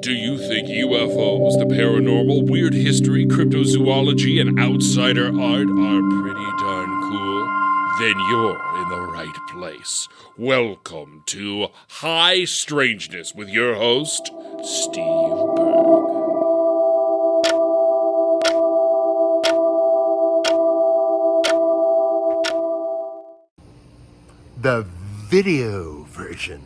Do you think UFOs, the paranormal, weird history, cryptozoology, and outsider art are pretty darn cool? Then you're in the right place. Welcome to High Strangeness with your host, Steve Berg. The video version.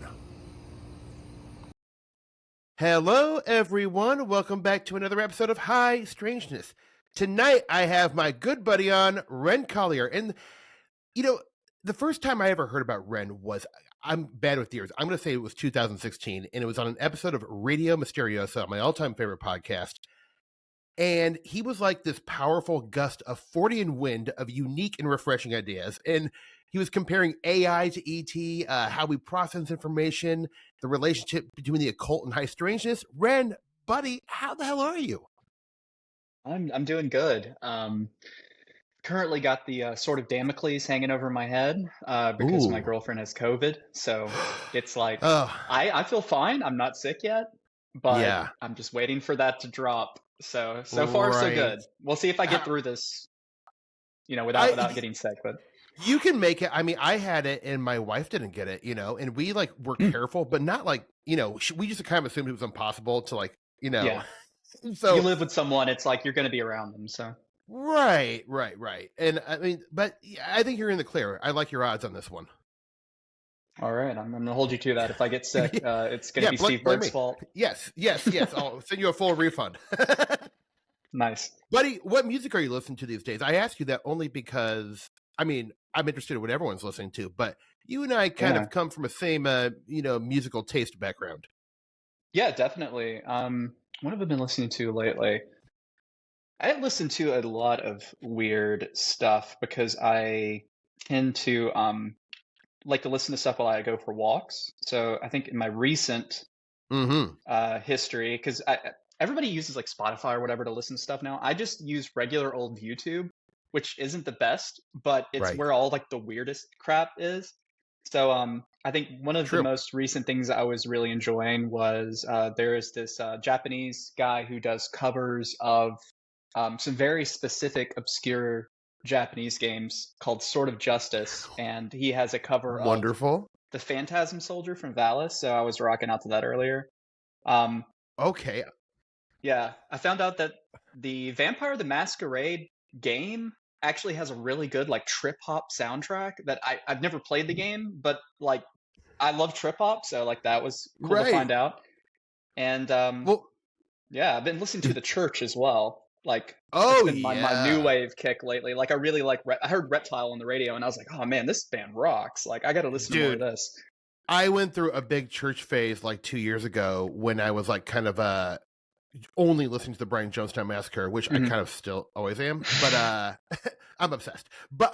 Hello, everyone. Welcome back to another episode of High Strangeness. Tonight, I have my good buddy on, Wren Collier. And, the first time I ever heard about Wren was, I'm bad with years. I'm going to say it was 2016, and it was on an episode of Radio Mysteriosa, my all-time favorite podcast. And he was like this powerful gust of Fortean wind of unique and refreshing ideas. And he was comparing AI to ET, how we process information, the relationship between the occult and high strangeness. Wren, buddy, how the hell are you? I'm doing good. Currently got the sword of Damocles hanging over my head because my girlfriend has COVID. So it's like Oh, I feel fine. I'm not sick yet, but yeah. I'm just waiting for that to drop. So far so Right. good. We'll see if I get through this, without getting sick. But You can make it. I mean, I had it and my wife didn't get it, and we were careful, but not we just kind of assumed it was impossible to yeah, So you live with someone, it's like you're going to be around them. So right. And I mean, but yeah, I think you're in the clear. I like your odds on this one. all right, I'm going to hold you to that. If I get sick, it's going to be blame Steve Berg's me. fault. Yes. I'll send you a full refund. Nice. Buddy, what music are you listening to these days? I ask you that only because, I mean, I'm interested in what everyone's listening to, but you and I kind of come from the same, musical taste background. Yeah, definitely. What have I been listening to lately? I listen to a lot of weird stuff because I tend to like to listen to stuff while I go for walks. So I think in my recent history, because everybody uses like Spotify or whatever to listen to stuff now. I just use regular old YouTube, which isn't the best, but it's Right. where all like the weirdest crap is. So I think one of the True. most recent things I was really enjoying was there is this Japanese guy who does covers of some very specific, obscure Japanese games called Sword of Justice, and he has a cover of Wonderful. the Phantasm Soldier from Valis. So I was rocking out to that earlier. Okay. Yeah, I found out that the Vampire the Masquerade game actually has a really good like trip hop soundtrack that I've never played the game, but like I love trip hop, so like that was cool to find out. And Well, yeah, I've been listening to The Church as well. Like oh, it's been my new wave kick lately. Like I really like I heard Reptile on the radio and I was like, "Oh man, this band rocks." Like I got to listen to more of this. I went through a big Church phase like 2 years ago when I was like kind of only listening to the Brian Jonestown Massacre, which I kind of still always am, but I'm obsessed. But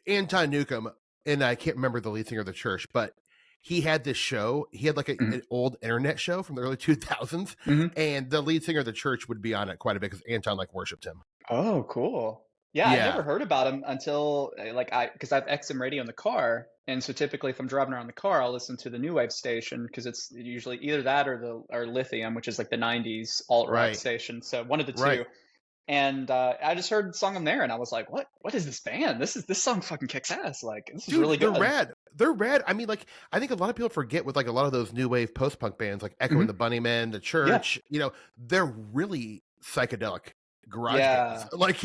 Anton Newcomb, and I can't remember the lead singer of the Church, but he had this show. He had like an old internet show from the early 2000s, and the lead singer of the Church would be on it quite a bit because Anton worshipped him. Oh, cool. Yeah, I never heard about him until because I have XM radio in the car, and so typically if I'm driving around the car, I'll listen to the new wave station because it's usually either that or Lithium, which is like the '90s alt rock station. So one of the two. And I just heard the song on there, and I was like, "What? What is this band? This song fucking kicks ass! Like this is really good." They're rad. I mean, I think a lot of people forget with like a lot of those new wave post punk bands, like Echo and the Bunnymen, the Church. Yeah. They're really psychedelic garage bands. Like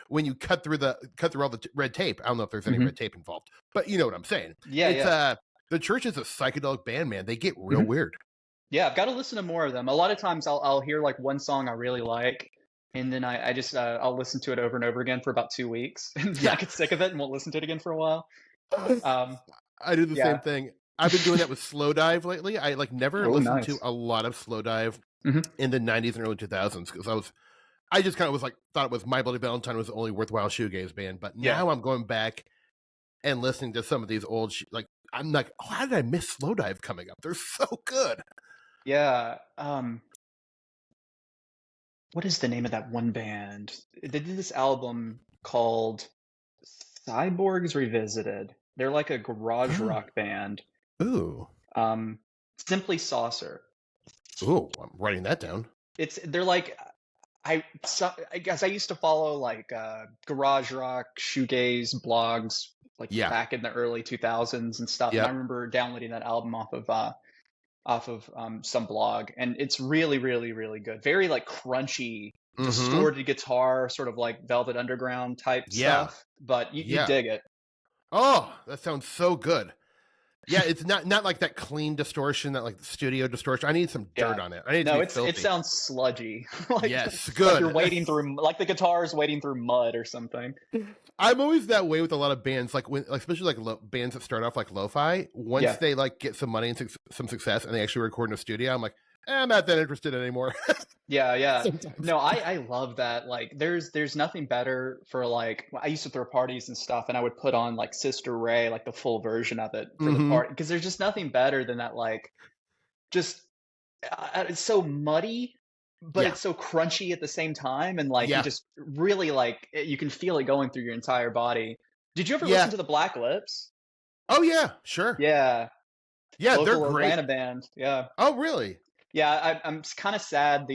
when you cut through all the red tape. I don't know if there's any red tape involved, but you know what I'm saying. Yeah. The Church is a psychedelic band, man. They get real weird. Yeah, I've got to listen to more of them. A lot of times I'll hear like one song I really like, and then I just I'll listen to it over and over again for about 2 weeks, and then I get sick of it and won't listen to it again for a while. I do the same thing. I've been doing that with Slow Dive lately. I never listened to a lot of Slow Dive in the 90s and early 2000s because I just kind of was like thought it was My Bloody Valentine was the only worthwhile shoegaze band, but now I'm going back and listening to some of these old I'm like, oh, how did I miss Slow Dive coming up? They're so good. Yeah. What is the name of that one band? They did this album called Cyborgs Revisited. They're like a garage rock band. Ooh. Simply Saucer. Ooh, I'm writing that down. They're like I guess I used to follow like garage rock, shoegaze blogs like Yeah. back in the early 2000s and stuff. And I Yep. remember downloading that album off of some blog, and it's really, really, really good. Very like crunchy, Mm-hmm. distorted guitar, sort of like Velvet Underground type Yeah. stuff. But you Yeah. dig it. Oh, that sounds so good. Yeah, it's not like that clean distortion, that like studio distortion. I need some dirt Yeah. on it. I need it to No, be it filthy. sounds sludgy. Like Yes, like good. you're wading through, like the guitar is wading through mud or something. I'm always that way with a lot of bands, like when, like especially like bands that start off like lo-fi. Once Yeah. they like get some money and some success, and they actually record in a studio, I'm like, I'm not that interested anymore. Yeah. Sometimes. No, I love that. Like there's nothing better for like I used to throw parties and stuff, and I would put on like Sister Ray, like the full version of it for the Mm-hmm. party, because there's just nothing better than that like just it's so muddy, but Yeah, it's so crunchy at the same time, and like you yeah, just really like you can feel it going through your entire body. Did you ever listen yeah. to the Black Lips? Oh yeah, sure. Yeah, Yeah, they're local great. Atlanta band. Yeah. Oh really? Yeah, I'm kind of sad.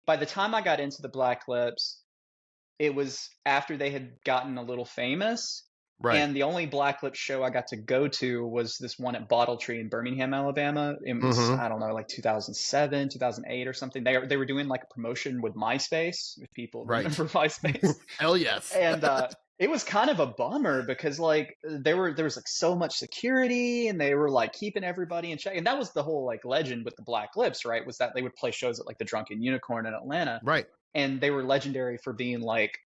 By the time I got into the Black Lips, it was after they had gotten a little famous, Right. and the only Black Lips show I got to go to was this one at Bottle Tree in Birmingham, Alabama. It was, Mm-hmm. I don't know, like 2007, 2008 or something. They were doing like a promotion with MySpace, if people Right. remember MySpace. Hell yes. And it was kind of a bummer because like there was like so much security, and they were like keeping everybody in check. And that was the whole like legend with the Black Lips, right? Was that they would play shows at like the Drunken Unicorn in Atlanta, Right. and they were legendary for being like,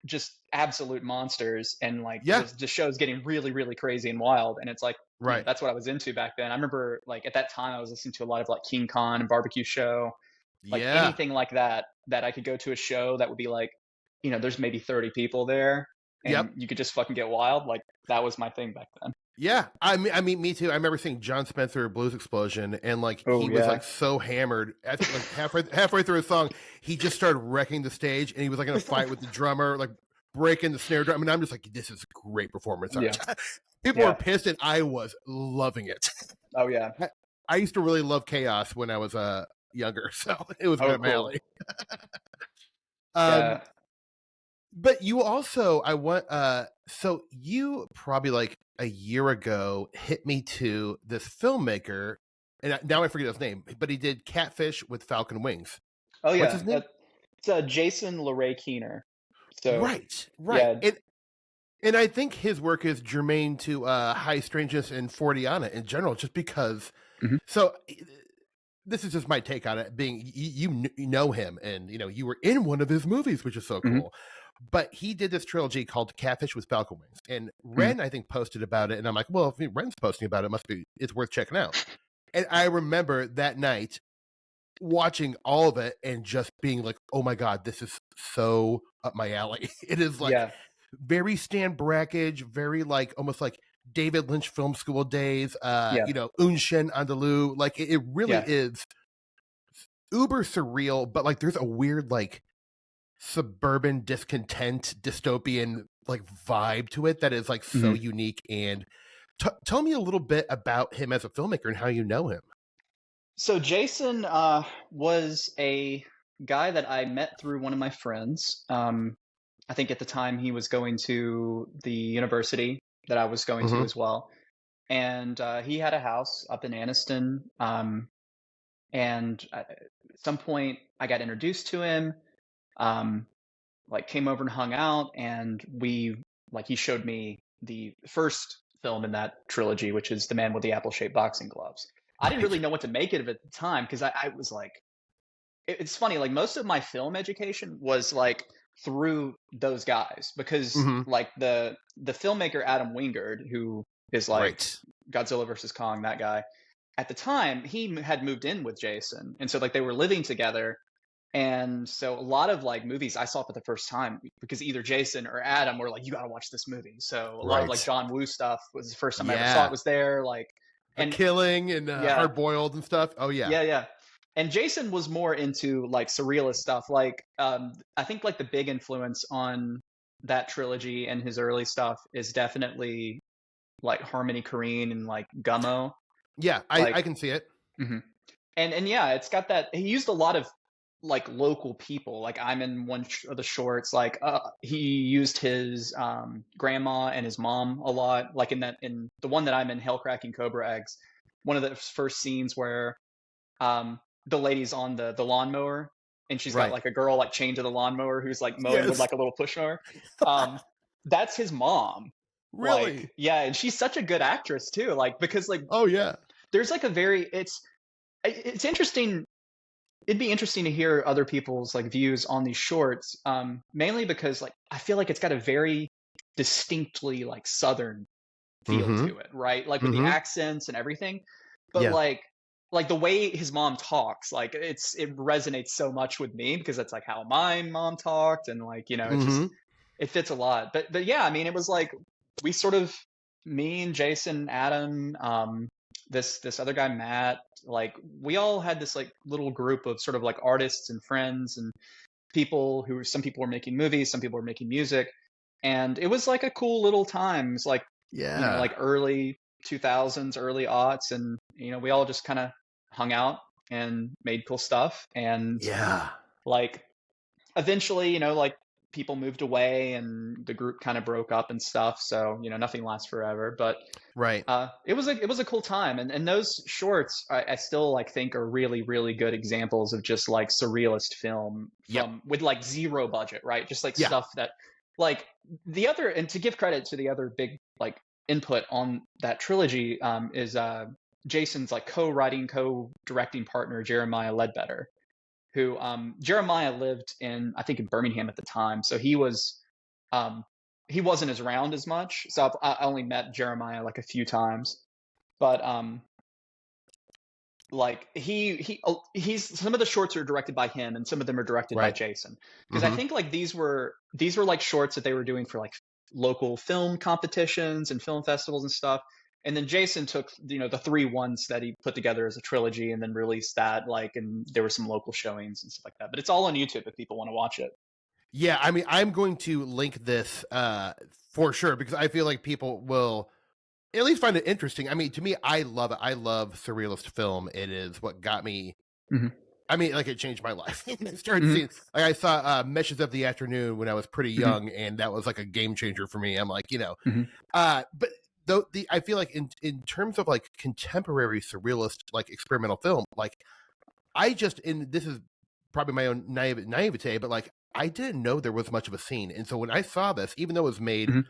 just absolute monsters, and like Yeah. the show's getting really, really crazy and wild. And it's like, Right. that's what I was into back then. I remember like at that time I was listening to a lot of like King Khan and Barbecue Show, like Yeah. anything like that I could go to a show that would be like, there's maybe 30 people there, Yep. and you could just fucking get wild. Like that was my thing back then. Yeah, I mean, me too. I remember seeing John Spencer Blues Explosion, and like Oh he was yeah. like so hammered. I think like halfway through a song, he just started wrecking the stage, and he was like in a fight with the drummer, like breaking the snare drum. And I'm just like, this is a great performance. Yeah. People Yeah. were pissed, and I was loving it. Oh yeah. I used to really love Chaos when I was younger, so it was right up my cool. alley. Yeah. But you also, I want, so you probably like a year ago hit me to this filmmaker, and now I forget his name, but he did Catfish with Falcon Wings. Oh yeah. What's his name? It's Jason LeRae Keener. So Right. yeah. And I think his work is germane to High Strangeness and Fortiana in general, just because. Mhm. So this is just my take on it. Being you know him, and you were in one of his movies, which is so cool. Mhm. But he did this trilogy called Catfish with Falcon Wings, and Wren I think posted about it, and I'm like, well, if Wren's posting about it, it's worth checking out. And I remember that night watching all of it and just being like, oh my god, this is so up my alley. It is like Yeah. very Stan Brakhage, very like almost like David Lynch film school days, Yeah. Unshen Andalou. Like it really Yeah. is uber surreal, but like there's a weird like suburban discontent dystopian like vibe to it that is like so unique. And tell me a little bit about him as a filmmaker and how you know him. So Jason was a guy that I met through one of my friends. I think at the time he was going to the university that I was going to as well. And he had a house up in Anniston. And at some point I got introduced to him, like came over and hung out, and he showed me the first film in that trilogy, which is The Man with the Apple-Shaped Boxing Gloves. I didn't really know what to make of it at the time, because I was like, it's funny, like most of my film education was like through those guys, because like the filmmaker Adam Wingard, who is like Godzilla versus Kong, that guy, at the time he had moved in with Jason, and so like they were living together. And so a lot of like movies I saw for the first time because either Jason or Adam were like, you got to watch this movie. So a lot of like John Woo stuff was the first time I ever saw it was there. Like, and Killing and Hard Boiled and stuff. Oh yeah. Yeah. And Jason was more into like surrealist stuff. Like, I think like the big influence on that trilogy and his early stuff is definitely like Harmony Korine and like Gummo. Yeah, Like, I can see it. Mm-hmm. And yeah, it's got that. He used a lot of like local people. Like I'm in one of the shorts. Like he used his grandma and his mom a lot. Like in the one that I'm in, Hell Cracking Cobra Eggs. One of the first scenes where the lady's on the lawnmower and she's got Right. like a girl like chained to the lawnmower who's like mowing with Yes. like a little push mower. That's his mom. Like, Really? yeah, and she's such a good actress too. Like because like Oh yeah. there's like a very it's interesting. It'd be interesting to hear other people's like views on these shorts, mainly because like I feel like it's got a very distinctly like Southern feel Mm-hmm. to it, right? Like with the Mm-hmm. accents and everything. But Yeah. like the way his mom talks, like it resonates so much with me because that's like how my mom talked, and like, you know, it's just Mm-hmm. it fits a lot. But yeah, I mean, it was like we sort of me and Jason, Adam, this other guy Matt, like we all had this like little group of sort of like artists and friends and people who some people were making movies, some people were making music, and it was like a cool little times, like, you know, Yeah. like early 2000s, early aughts, and you know, we all just kind of hung out and made cool stuff, and Yeah. like eventually, you know, like people moved away and the group kind of broke up and stuff, so you know, nothing lasts forever, but Right. it was a cool time, and those shorts I still like think are really really good examples of just like surrealist film Yep. from with like zero budget, right? Just like Yeah. stuff that like the other, and to give credit to the other big like input on that trilogy is Jason's like co-writing, co-directing partner Jeremiah Ledbetter, who Jeremiah lived in I think in Birmingham at the time, so um, he wasn't as around as much. So I only met Jeremiah like a few times, but like he's some of the shorts are directed by him, and some of them are directed by Right. Jason. Because I Mm-hmm. think like these were like shorts that they were doing for like local film competitions and film festivals and stuff. And then Jason took, you know, the three ones that he put together as a trilogy and then released that, like, and there were some local showings and stuff like that. But it's all on YouTube if people want to watch it. Yeah, I mean, I'm going to link this for sure because I feel like people will at least find it interesting. I mean, to me, I love it. I love surrealist film. It is what got me. Mhm. I mean, like it changed my life. I started Mhm. seeing, like, I saw Meshes of the Afternoon when I was pretty Mhm. young, and that was like a game changer for me. I'm like, you know, Mhm. but though I feel like in terms of like contemporary surrealist like experimental film, like I just in this is probably my own naivete, but like I didn't know there was much of a scene, and so when I saw this, even though it was made Mhm.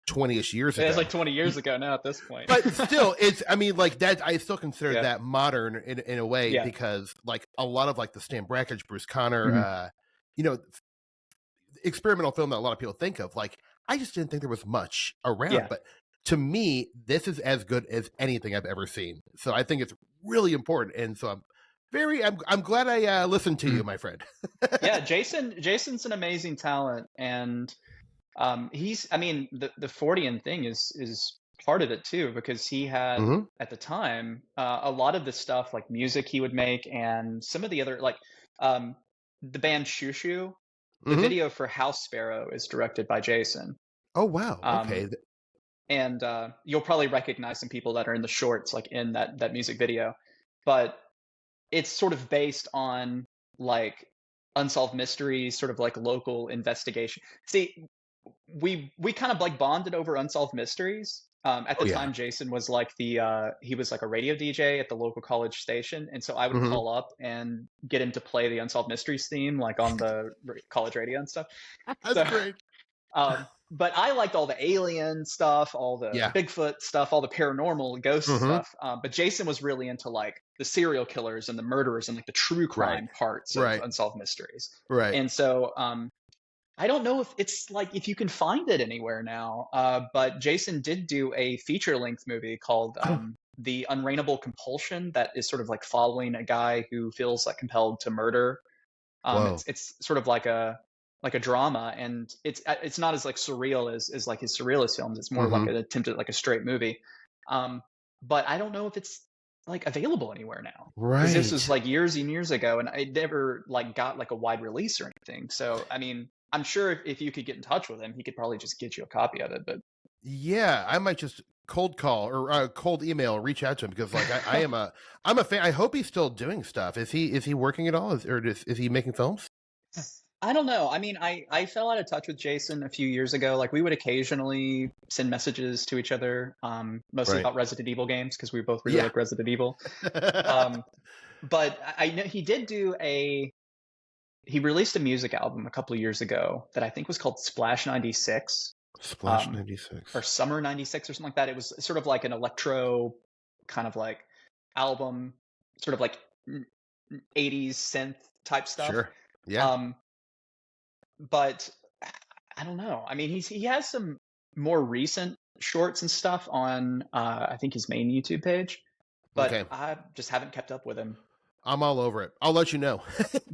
20ish years It was ago, like 20 years ago now at this point. but still, it's I mean like that I still consider Yeah. that modern in a way Yeah. because like a lot of like the Stan Brakhage, Bruce Conner, Mhm. you know, experimental film that a lot of people think of, like I just didn't think there was much around, Yeah. but to me, this is as good as anything I've ever seen. So I think it's really important, and so I'm glad I listened to you, my friend. Yeah, Jason's an amazing talent, and he's I mean the Fortean thing is part of it too, because he had Hmm. at the time a lot of the stuff like music he would make, and some of the other like um, the band Shoo Shoo, the Hmm. video for House Sparrow is directed by Jason. Oh wow, Um, okay, and you'll probably recognize some people that are in the shorts like in that music video, but it's sort of based on like unsolved mysteries, sort of like local investigation. See, we kind of like bonded over unsolved mysteries. At oh the yeah, time, Jason was like he was like a radio DJ at the local college station, and so I would hmm call up and get him to play the unsolved mysteries theme like on the college radio and stuff. that's So great. but I liked all the alien stuff, all the Yeah, Bigfoot stuff, all the paranormal ghost hmm stuff. But Jason was really into like the serial killers and the murderers and like the true right, crime parts of right, Unsolved Mysteries. right. And so I don't know if it's like if you can find it anywhere now. But Jason did do a feature length movie called The Unreignable Compulsion that is sort of like following a guy who feels like compelled to murder. Whoa, It's sort of like a drama, and it's not as like surreal as like his surrealist films. It's more like hmm an attempt at like a straight movie. Um, but I don't know if it's like available anywhere now, because this was right. like years and years ago, and I never like got like a wide release or anything. So I mean, I'm sure if you could get in touch with him, he could probably just get you a copy of it. But Yeah, I might just cold call or cold email, reach out to him because like I'm a fan. I hope he's still doing stuff. Is he working at all? Is he making films? I don't know. I mean, I fell out of touch with Jason a few years ago. Like we would occasionally send messages to each other, mostly Right. about Resident Evil games because we both really Yeah. like Resident Evil. But I know he did he released a music album a couple of years ago that I think was called Splash 96 Splash 96. or Summer 96 or something like that. It was sort of like an electro kind of like album, sort of like 80s synth type stuff. Sure. Yeah. But I don't know. I mean, he has some more recent shorts and stuff on I think his main YouTube page, but Okay. I just haven't kept up with him. I'm all over it. I'll let you know.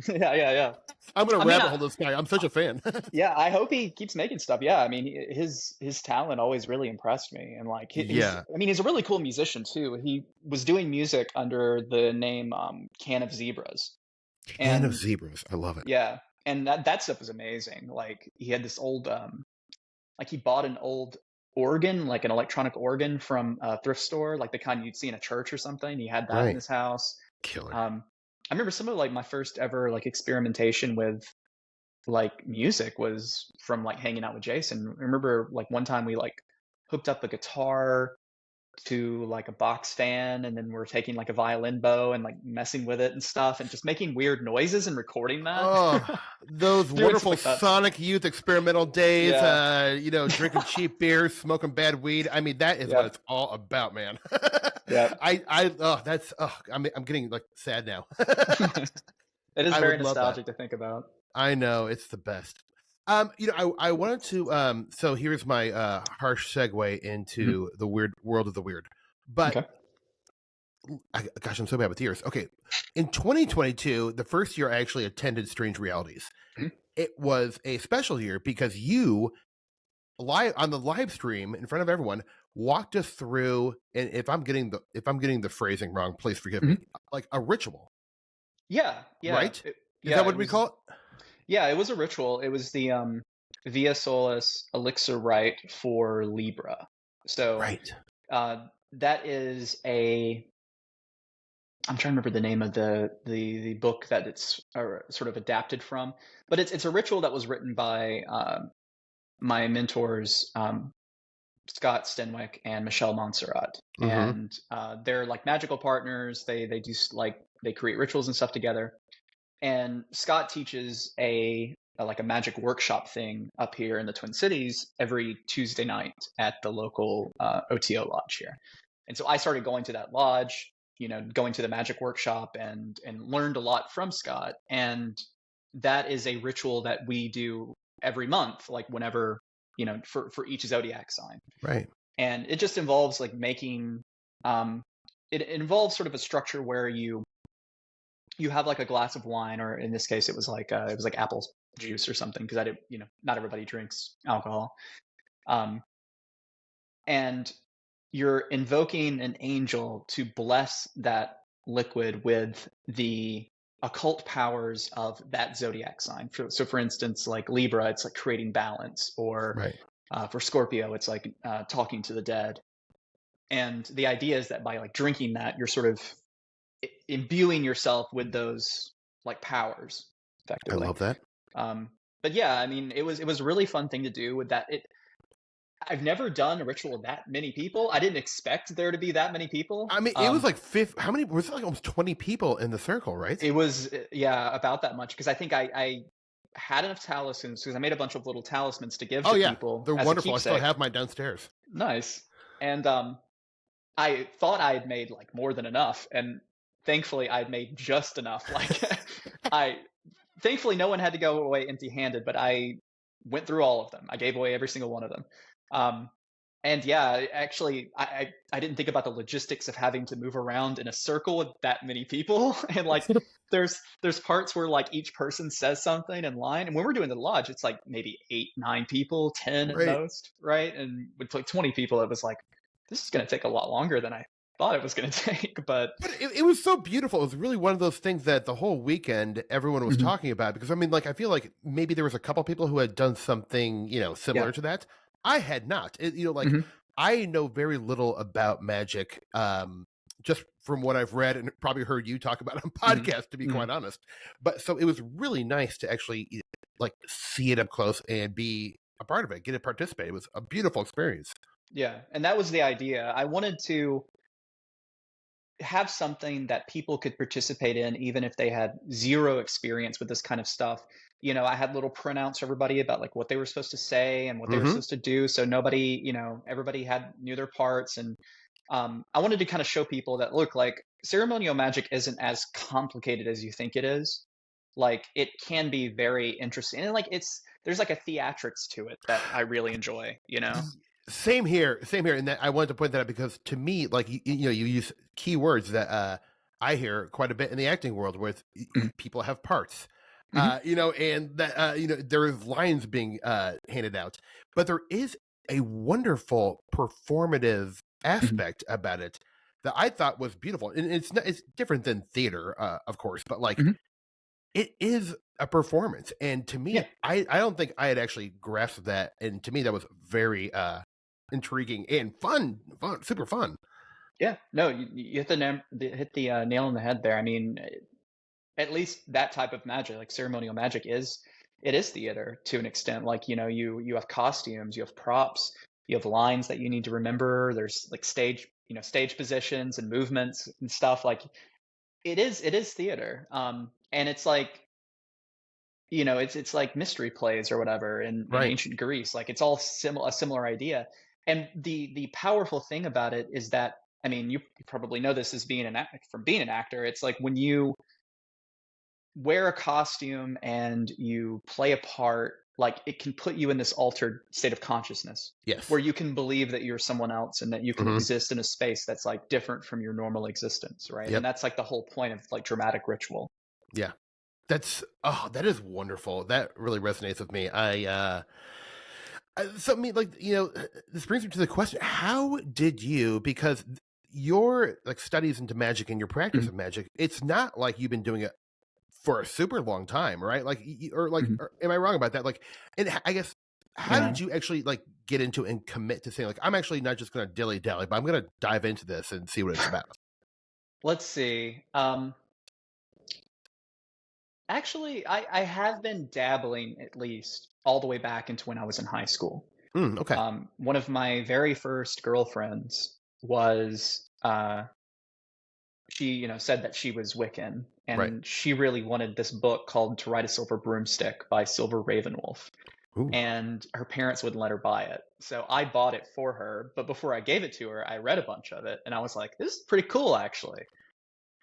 Yeah. I'm gonna I mean, rabbit hole this guy. I'm such a fan. Yeah, I hope he keeps making stuff. Yeah, I mean, his talent always really impressed me, and like, Yeah. I mean, he's a really cool musician too. He was doing music under the name Can of Zebras. Can of And Zebras. I love it. yeah, and that stuff was amazing. Like, he had this old like he bought an old organ, like an electronic organ from a thrift store, like the kind you'd see in a church or something. He had that in Right. his house. Killer. I remember some of like my first ever like experimentation with like music was from like hanging out with Jason. I remember like one time we like hooked up a guitar to like a box fan, and then we're taking like a violin bow and like messing with it and stuff and just making weird noises and recording that. Oh, those Doing wonderful stuff like that. Sonic Youth experimental days. Yeah. Drinking cheap beers, smoking bad weed. I mean, that is Yeah. what it's all about, man. Yeah. I'm getting like sad now. It is I very would love that. nostalgic to think about. I know, it's the best. I wanted to so here's my harsh segue into the weird world of the weird. But Okay. gosh, I'm so bad with years. Okay. In 2022, the first year I actually attended Strange Realities. Mhm. It was a special year because you live on the live stream in front of everyone walked us through, and if I'm getting the phrasing wrong, please forgive me, like a ritual. Yeah. Right? Is Is that what we call it? Yeah, it was a ritual. It was the Via Solis elixir rite for Libra. So Right. that is I'm trying to remember the name of the book that it's sort of adapted from, but it's a ritual that was written by my mentors Scott Stenwick and Michelle Montserrat, and they're like magical partners. They do they create rituals and stuff together. And Scott teaches a magic workshop thing up here in the Twin Cities every Tuesday night at the local OTO lodge here. And so I started going to that lodge, going to the magic workshop and learned a lot from Scott. And that is a ritual that we do every month, like whenever, for each zodiac sign. Right. And it just involves like making, it involves sort of a structure where you have like a glass of wine, or in this case, it was like apple juice or something, because I didn't, not everybody drinks alcohol. And you're invoking an angel to bless that liquid with the occult powers of that zodiac sign. So, for instance, like Libra, it's like creating balance, or Right. For Scorpio, it's like talking to the dead. And the idea is that by like drinking that, you're sort of imbuing yourself with those like powers effectively. I love that. But yeah, I mean, it was a really fun thing to do with that. I've never done a ritual with that many people. I didn't expect there to be that many people. I mean, it was like how many was it, like almost 20 people in the circle, right? It was about that much, because I think I had enough talismans, because I made a bunch of little talismans to give to people. They're as a wonderful. I still keepsake. have mine downstairs. Nice. And I thought I had made like more than enough, and thankfully I'd made just enough. Like thankfully no one had to go away empty-handed, but I went through all of them. I gave away every single one of them. And yeah, actually I didn't think about the logistics of having to move around in a circle with that many people. And like there's parts where like each person says something in line, and when we're doing the lodge, it's like maybe 8, 9 people, 10 at most, right? And with like 20 people, it was like, this is going to take a lot longer than I thought it was going to take. But it was so beautiful. It was really one of those things that the whole weekend everyone was talking about, because I mean, like, I feel like maybe there was a couple people who had done something, similar to that. I had not. I know very little about magic, just from what I've read and probably heard you talk about on Mhm. podcasts, to be Mhm. quite honest. But so it was really nice to actually like see it up close and be a part of it, get to participate. It was a beautiful experience. Yeah, and that was the idea. I wanted to have something that people could participate in even if they had zero experience with this kind of stuff. I had little printouts for everybody about like what they were supposed to say and what they were Hmm. supposed to do, so nobody, everybody had knew their parts. And I wanted to kind of show people that, look, like, ceremonial magic isn't as complicated as you think it is. Like, it can be very interesting, and like there's like a theatrics to it that I really enjoy. Same here, same here. And that I wanted to point that out because to me, like you use keywords that I hear quite a bit in the acting world, where Mhm. people have parts, Mhm. and that there is lines being handed out, but there is a wonderful performative Mhm. aspect about it that I thought was beautiful. And it's different than theater, of course, but like Mhm. it is a performance. And to me, Yeah. I don't think I had actually grasped that. And to me, that was very intriguing and fun, super fun. Yeah, no, you hit the nail on the head there. I mean, at least that type of magic, like ceremonial magic, is theater to an extent. Like, you have costumes, you have props, you have lines that you need to remember. There's like stage positions and movements and stuff. Like, it is theater. And it's like, it's like mystery plays or whatever in Right. ancient Greece. Like, it's all a similar idea. And the powerful thing about it is that, I mean, you probably know this as from being an actor. It's like when you wear a costume and you play a part, like, it can put you in this altered state of consciousness Yes. where you can believe that you're someone else and that you can Hmm. exist in a space that's like different from your normal existence, right? And Yep. that's like the whole point of like dramatic ritual. Yeah. That is wonderful. That really resonates with me. So I mean, like this brings me to the question: how did you? Because your like studies into magic and your practice Mhm. of magic, it's not like you've been doing it for a super long time, right? Like, or like, Mhm. or, am I wrong about that? Like, and I guess how Yeah. did you actually like get into and commit to saying like I'm actually not just going to dilly dally, but I'm going to dive into this and see what it's about? Let's see. Actually, I have been dabbling at least all the way back into when I was in high school. Okay. One of my very first girlfriends was she, said that she was Wiccan, Right. and she really wanted this book called To Ride a Silver Broomstick by Silver Ravenwolf, Ooh. and her parents wouldn't let her buy it. So I bought it for her, but before I gave it to her, I read a bunch of it, and I was like, this is pretty cool, actually.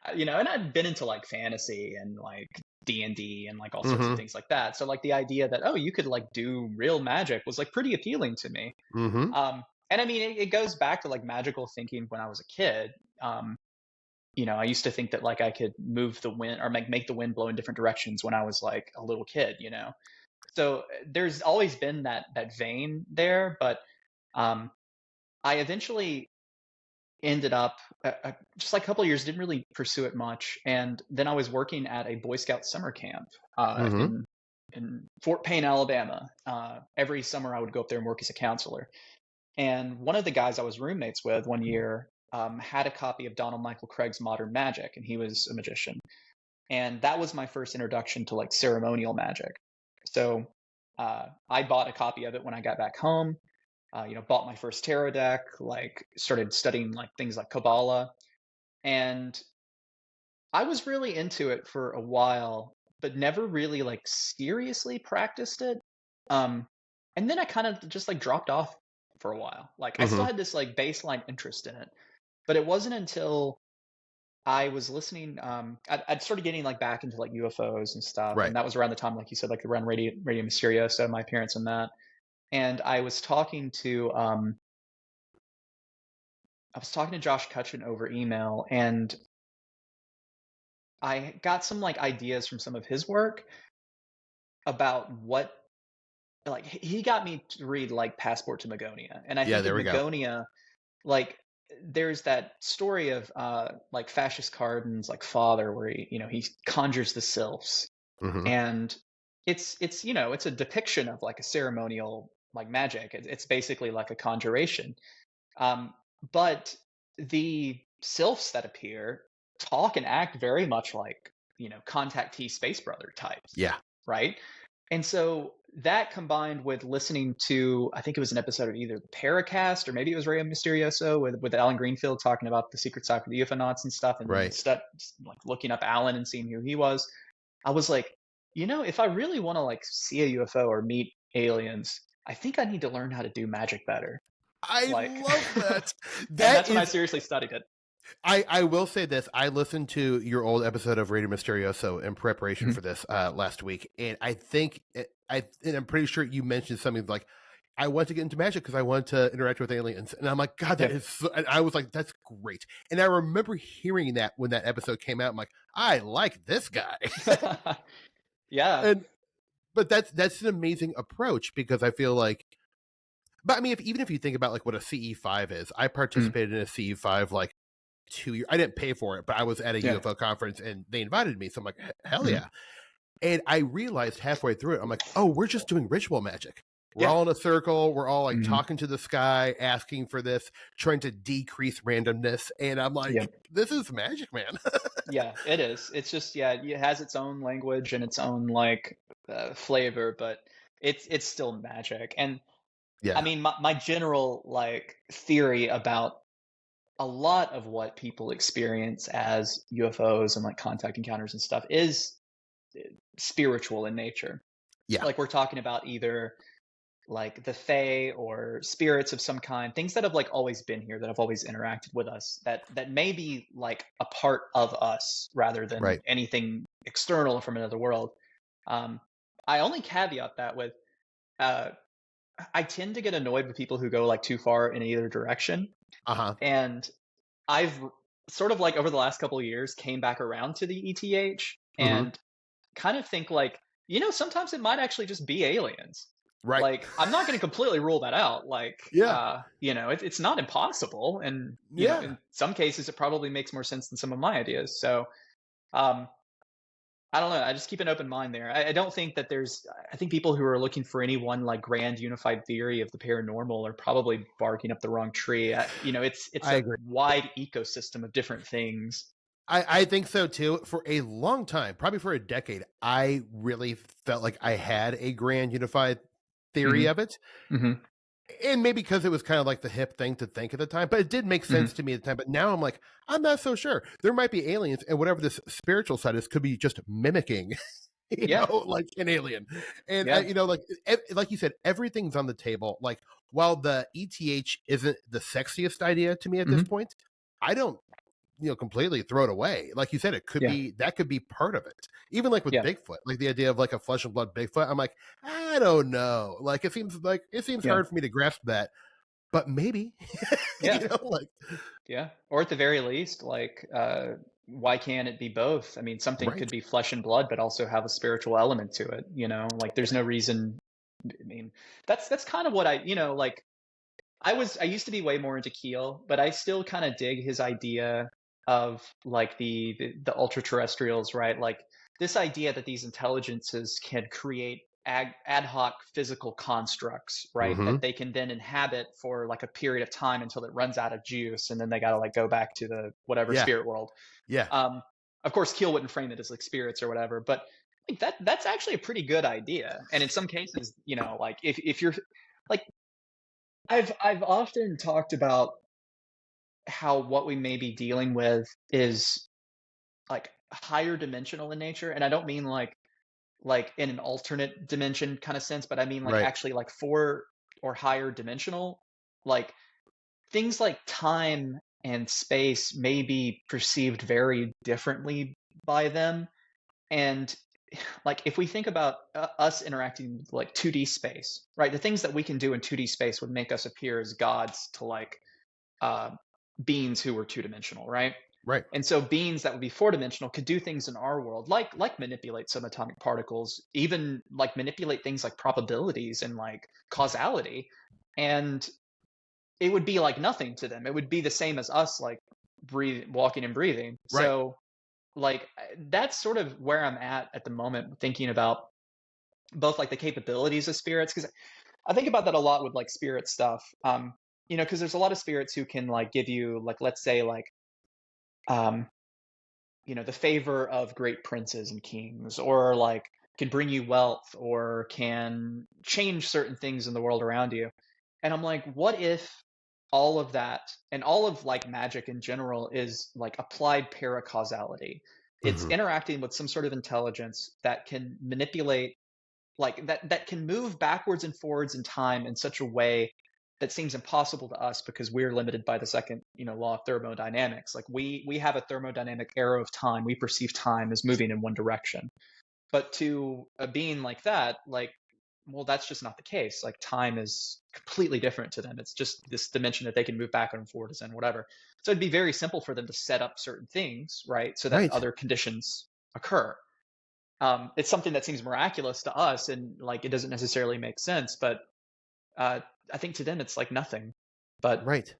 And I'd been into like fantasy and like D&D and like all sorts of Mm-hmm. things like that. So like the idea that, oh, you could like do real magic was like pretty appealing to me. Mm-hmm. And I mean, it goes back to like magical thinking when I was a kid. I used to think that like I could move the wind or make the wind blow in different directions when I was like a little kid. So there's always been that vein there, but um, I eventually ended up just like a couple of years, didn't really pursue it much, and then I was working at a Boy Scout summer camp Mm-hmm. in Fort Payne, Alabama. Every summer, I would go up there and work as a counselor. And one of the guys I was roommates with one year had a copy of Donald Michael Craig's Modern Magic, and he was a magician. And that was my first introduction to like ceremonial magic. So I bought a copy of it when I got back home. Bought my first tarot deck, like started studying like things like Kabbalah, and I was really into it for a while, but never really like seriously practiced it. Um, and then I kind of just like dropped off for a while. Like, I still Mm-hmm. had this like baseline interest in it, but it wasn't until I was listening. I'd started getting like back into like UFOs and stuff, Right. and that was around the time, like you said, like around Radio Mysterio. My parents and that, and I was talking to Josh Cutchin over email, and I got some like ideas from some of his work about what, like, he got me to read like Passport to Magonia, and I Yeah. think in There we go. Magonia, like, there's that story of like Fascist Cardin's like father where he conjures the sylphs, Mm-hmm. and it's a depiction of like a ceremonial like magic. It's basically like a conjuration. But the sylphs that appear talk and act very much like, contactee space brother types, Yeah. right? And so that combined with listening to, I think it was an episode of either the Paracast or maybe it was Rey Mysterioso with Alan Greenfield talking about the secret side for the UFOnauts and stuff, and then Right. like looking up Alan and seeing who he was. I was like, if I really want to like see a UFO or meet aliens, I think I need to learn how to do magic better. I Like, love that. and That that's when I is, seriously studied it. I will say this. I listened to your old episode of Radio Mysterioso in preparation for this last week, and I think I'm pretty sure you mentioned something like, I want to get into magic because I want to interact with aliens, and I'm like, God, that is. So, and I was like, that's great. And I remember hearing that when that episode came out. I'm like, I like this guy. Yeah. But that's an amazing approach, because I feel like, but I mean, even if you think about like what a CE5 is, I participated in a CE5 like 2 years. I didn't pay for it, but I was at a UFO conference and they invited me. So I'm like, hell yeah. And I realized halfway through it, I'm like, oh, we're just doing ritual magic. We're all in a circle. We're all like talking to the sky, asking for this, trying to decrease randomness. And I'm like, this is magic, man. Yeah, it is. It's just, it has its own language and its own like flavor, but it's still magic. And I mean, my general like theory about a lot of what people experience as UFOs and like contact encounters and stuff is spiritual in nature. Yeah. Like we're talking about either like the Fae or spirits of some kind, things that have like always been here, that have always interacted with us, that may be like a part of us rather than anything external from another world. I only caveat that with, I tend to get annoyed with people who go like too far in either direction. And I've sort of like over the last couple of years came back around to the ETH and kind of think like, sometimes it might actually just be aliens. Right. Like, I'm not going to completely rule that out. Like, it's not impossible. And, in some cases, it probably makes more sense than some of my ideas. So, I don't know. I just keep an open mind there. I don't think that I think people who are looking for any one like grand unified theory of the paranormal are probably barking up the wrong tree. It's a wide ecosystem of different things. I think so too. For a long time, probably for a decade, I really felt like I had a grand unified theory of it. And maybe because it was kind of like the hip thing to think at the time, but it did make sense to me at the time. But now I'm like, I'm not so sure. There might be aliens, and whatever this spiritual side is could be just mimicking, you know, like an alien. And like you said, everything's on the table. Like, while the ETH isn't the sexiest idea to me at this point, I don't completely throw it away. Like you said, it could be, that could be part of it. Even like with Bigfoot, like the idea of like a flesh and blood Bigfoot, I'm like, I don't know. Like, it seems hard for me to grasp that, but maybe, or at the very least, like, why can't it be both? I mean, something could be flesh and blood, but also have a spiritual element to it, like there's no reason. I mean, that's kind of what I used to be way more into Keel, but I still kind of dig his idea of like the ultra terrestrials, right? Like this idea that these intelligences can create ad hoc physical constructs, right? That they can then inhabit for like a period of time until it runs out of juice, and then they got to like go back to the whatever spirit world. Of course, Keel wouldn't frame it as like spirits or whatever, but I think that's actually a pretty good idea. And in some cases, like if you're like, I've often talked about how what we may be dealing with is like higher dimensional in nature, and I don't mean like in an alternate dimension kind of sense, but I mean like actually like 4 or higher dimensional. Like things like time and space may be perceived very differently by them, and like if we think about us interacting with like 2D space, right? The things that we can do in 2D space would make us appear as gods to like beings who were 2-dimensional, right? Right. And so beings that would be 4-dimensional could do things in our world, like manipulate subatomic particles, even like manipulate things like probabilities and like causality, and it would be like nothing to them. It would be the same as us, like walking and breathing. Right. So like that's sort of where I'm at the moment, thinking about both like the capabilities of spirits, because I think about that a lot with like spirit stuff. you know, because there's a lot of spirits who can like give you like, let's say like, um, you know, the favor of great princes and kings, or like can bring you wealth, or can change certain things in the world around you. And I'm like, what if all of that and all of like magic in general is like applied paracausality? It's Mhm. interacting with some sort of intelligence that can manipulate, like that can move backwards and forwards in time in such a way that seems impossible to us because we're limited by the second, you know, law of thermodynamics. Like we have a thermodynamic arrow of time. We perceive time as moving in one direction. But to a being like that, like, well, that's just not the case. Like time is completely different to them. It's just this dimension that they can move back and forward and whatever. So it'd be very simple for them to set up certain things, right, so that Right. other conditions occur. It's something that seems miraculous to us, and like it doesn't necessarily make sense. But I think to them it's like nothing. But Right.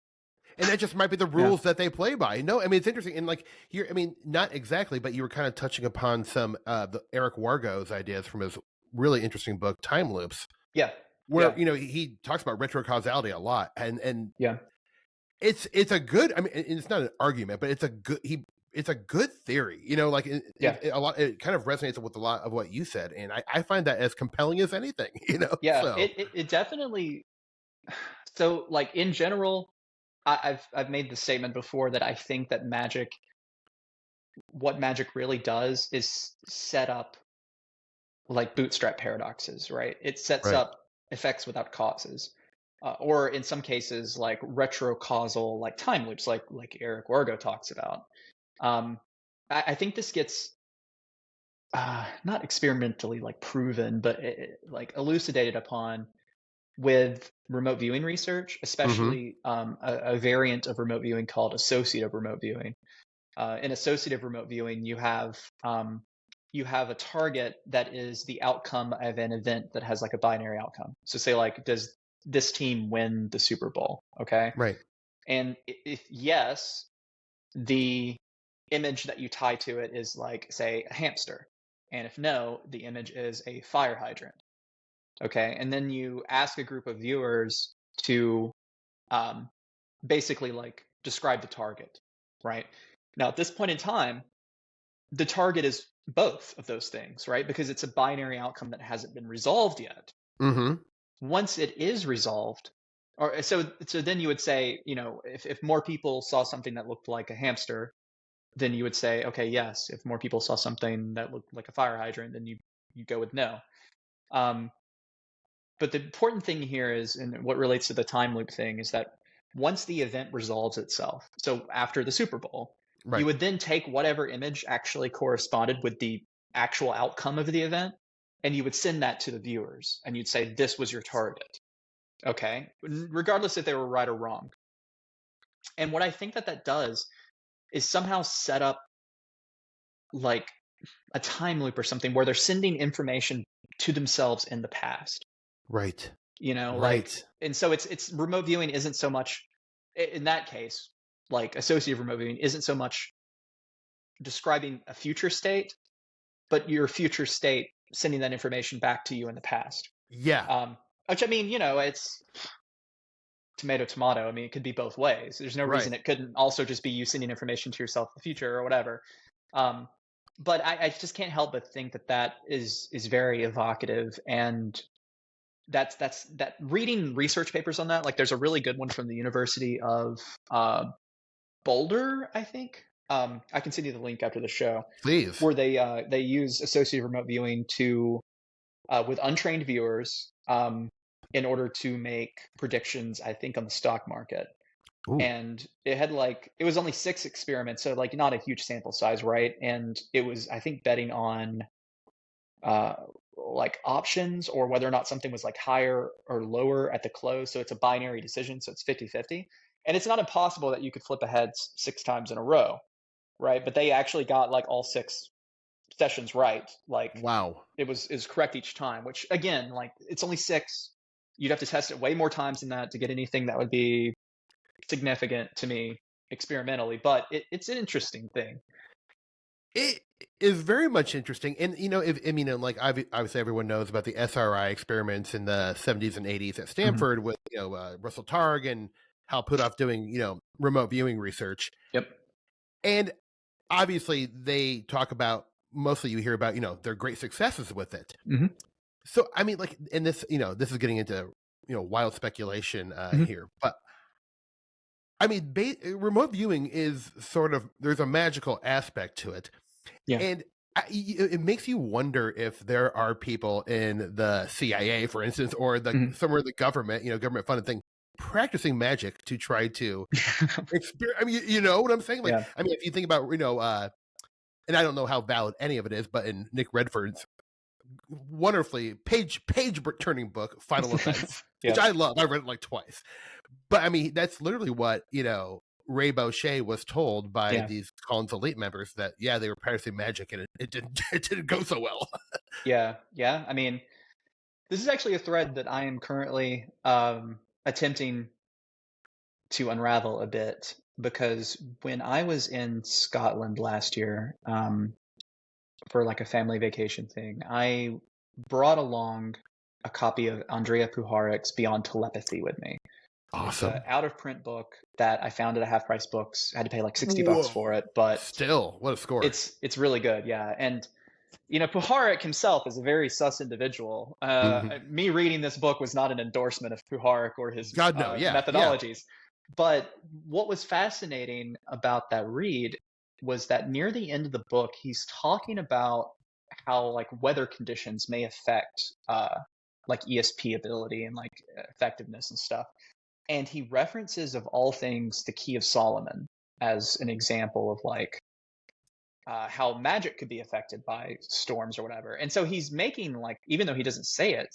And that just might be the yeah, rules that they play by. No, I mean it's interesting, and like here, I mean not exactly, but you were kind of touching upon some the Eric Wargo's ideas from his really interesting book Time Loops, yeah, where yeah, he talks about retrocausality a lot, and yeah, it's a good. I mean, and it's not an argument, but it's a good theory. You know, like yeah, a lot. It kind of resonates with a lot of what you said, and I find that as compelling as anything. You know, yeah. so It definitely. So like in general, I've made the statement before that I think that magic, what magic really does is set up like bootstrap paradoxes, right? It sets right. up effects without causes, or in some cases like retrocausal, like time loops, like Eric Wargo talks about. Um, I think this gets not experimentally like proven, but like elucidated upon with remote viewing research, Mm-hmm. especially a variant of remote viewing called associative remote viewing. In associative remote viewing, you have a target that is the outcome of an event that has like a binary outcome. So say like, does this team win the Super Bowl? Okay, Right. and if yes, the image that you tie to it is like say a hamster, and if no, the image is a fire hydrant. Okay, and then you ask a group of viewers to um, basically like describe the target, right? Now, at this point in time, the target is both of those things, right? Because it's a binary outcome that hasn't been resolved yet. Mm-hmm. Once it is resolved, or so then you would say, you know, if more people saw something that looked like a hamster, then you would say, okay, yes. If more people saw something that looked like a fire hydrant, then you go with no. Um, but the important thing here is, and what relates to the time loop thing, is that once the event resolves itself, so after the Super Bowl, you Right. would then take whatever image actually corresponded with the actual outcome of the event, and you would send that to the viewers, and you'd say, this was your target. Okay? Regardless if they were right or wrong. And what I think that that does is somehow set up like a time loop or something where they're sending information to themselves in the past. Right. You know, like, Right. and so it's remote viewing isn't so much in that case, like associative remote viewing isn't so much describing a future state, but your future state sending that information back to you in the past. Yeah. Which I mean, you know, it's tomato tomato. I mean, it could be both ways. There's no Right. reason it couldn't also just be you sending information to yourself in the future or whatever. Um, but I just can't help but think that that is very evocative, and that's that reading research papers on that. Like there's a really good one from the University of Boulder, I think. I can send you the link after the show, Please. where they use associative remote viewing to with untrained viewers in order to make predictions, I think, on the stock market. Ooh. And it had like, it was only 6 experiments, so like not a huge sample size, right? And it was, I think, betting on uh, like options or whether or not something was like higher or lower at the close. So it's a binary decision. So it's 50-50. And it's not impossible that you could flip a heads 6 times in a row, right? But they actually got like all 6 sessions right. Like Wow. it was correct each time, which again, like it's only 6. You'd have to test it way more times than that to get anything that would be significant to me experimentally. But it's an interesting thing. It is very much interesting, and you know, if I mean, like obviously everyone knows about the SRI experiments in the 70s and 80s at Mhm. Stanford with Russell Targ and Hal Puthoff doing, remote viewing research. Yep. And obviously they talk about, mostly you hear about, their great successes with it. Mm-hmm. So, I mean, like, and this, this is getting into, wild speculation here, but I mean, remote viewing is sort of, there's a magical aspect to it. Yeah. And it makes you wonder if there are people in the CIA, for instance, or somewhere in the government, government funded thing, practicing magic to try to experience. I mean, you know what I'm saying? Like, Yeah. I mean, if you think about, and I don't know how valid any of it is, but in Nick Redford's wonderfully page turning book, Final Events, Yeah. which I love. I read it like twice. But I mean, that's literally what, Ray Boucher was told by these Collins Elite members that, they were practicing magic and it didn't go so well. Yeah. I mean, this is actually a thread that I am currently attempting to unravel a bit, because when I was in Scotland last year for like a family vacation thing, I brought along a copy of Andrea Puharich's Beyond Telepathy with me. Awesome. It's an out-of-print book that I found at a half-price books. I had to pay like $60 for it, but still, what a score! It's really good, yeah. And Puharich himself is a very sus individual. Me reading this book was not an endorsement of Puharich or his methodologies. Yeah. But what was fascinating about that read was that near the end of the book, he's talking about how like weather conditions may affect like ESP ability and like effectiveness and stuff. And he references, of all things, the Key of Solomon as an example of like how magic could be affected by storms or whatever. And so he's making, like, even though he doesn't say it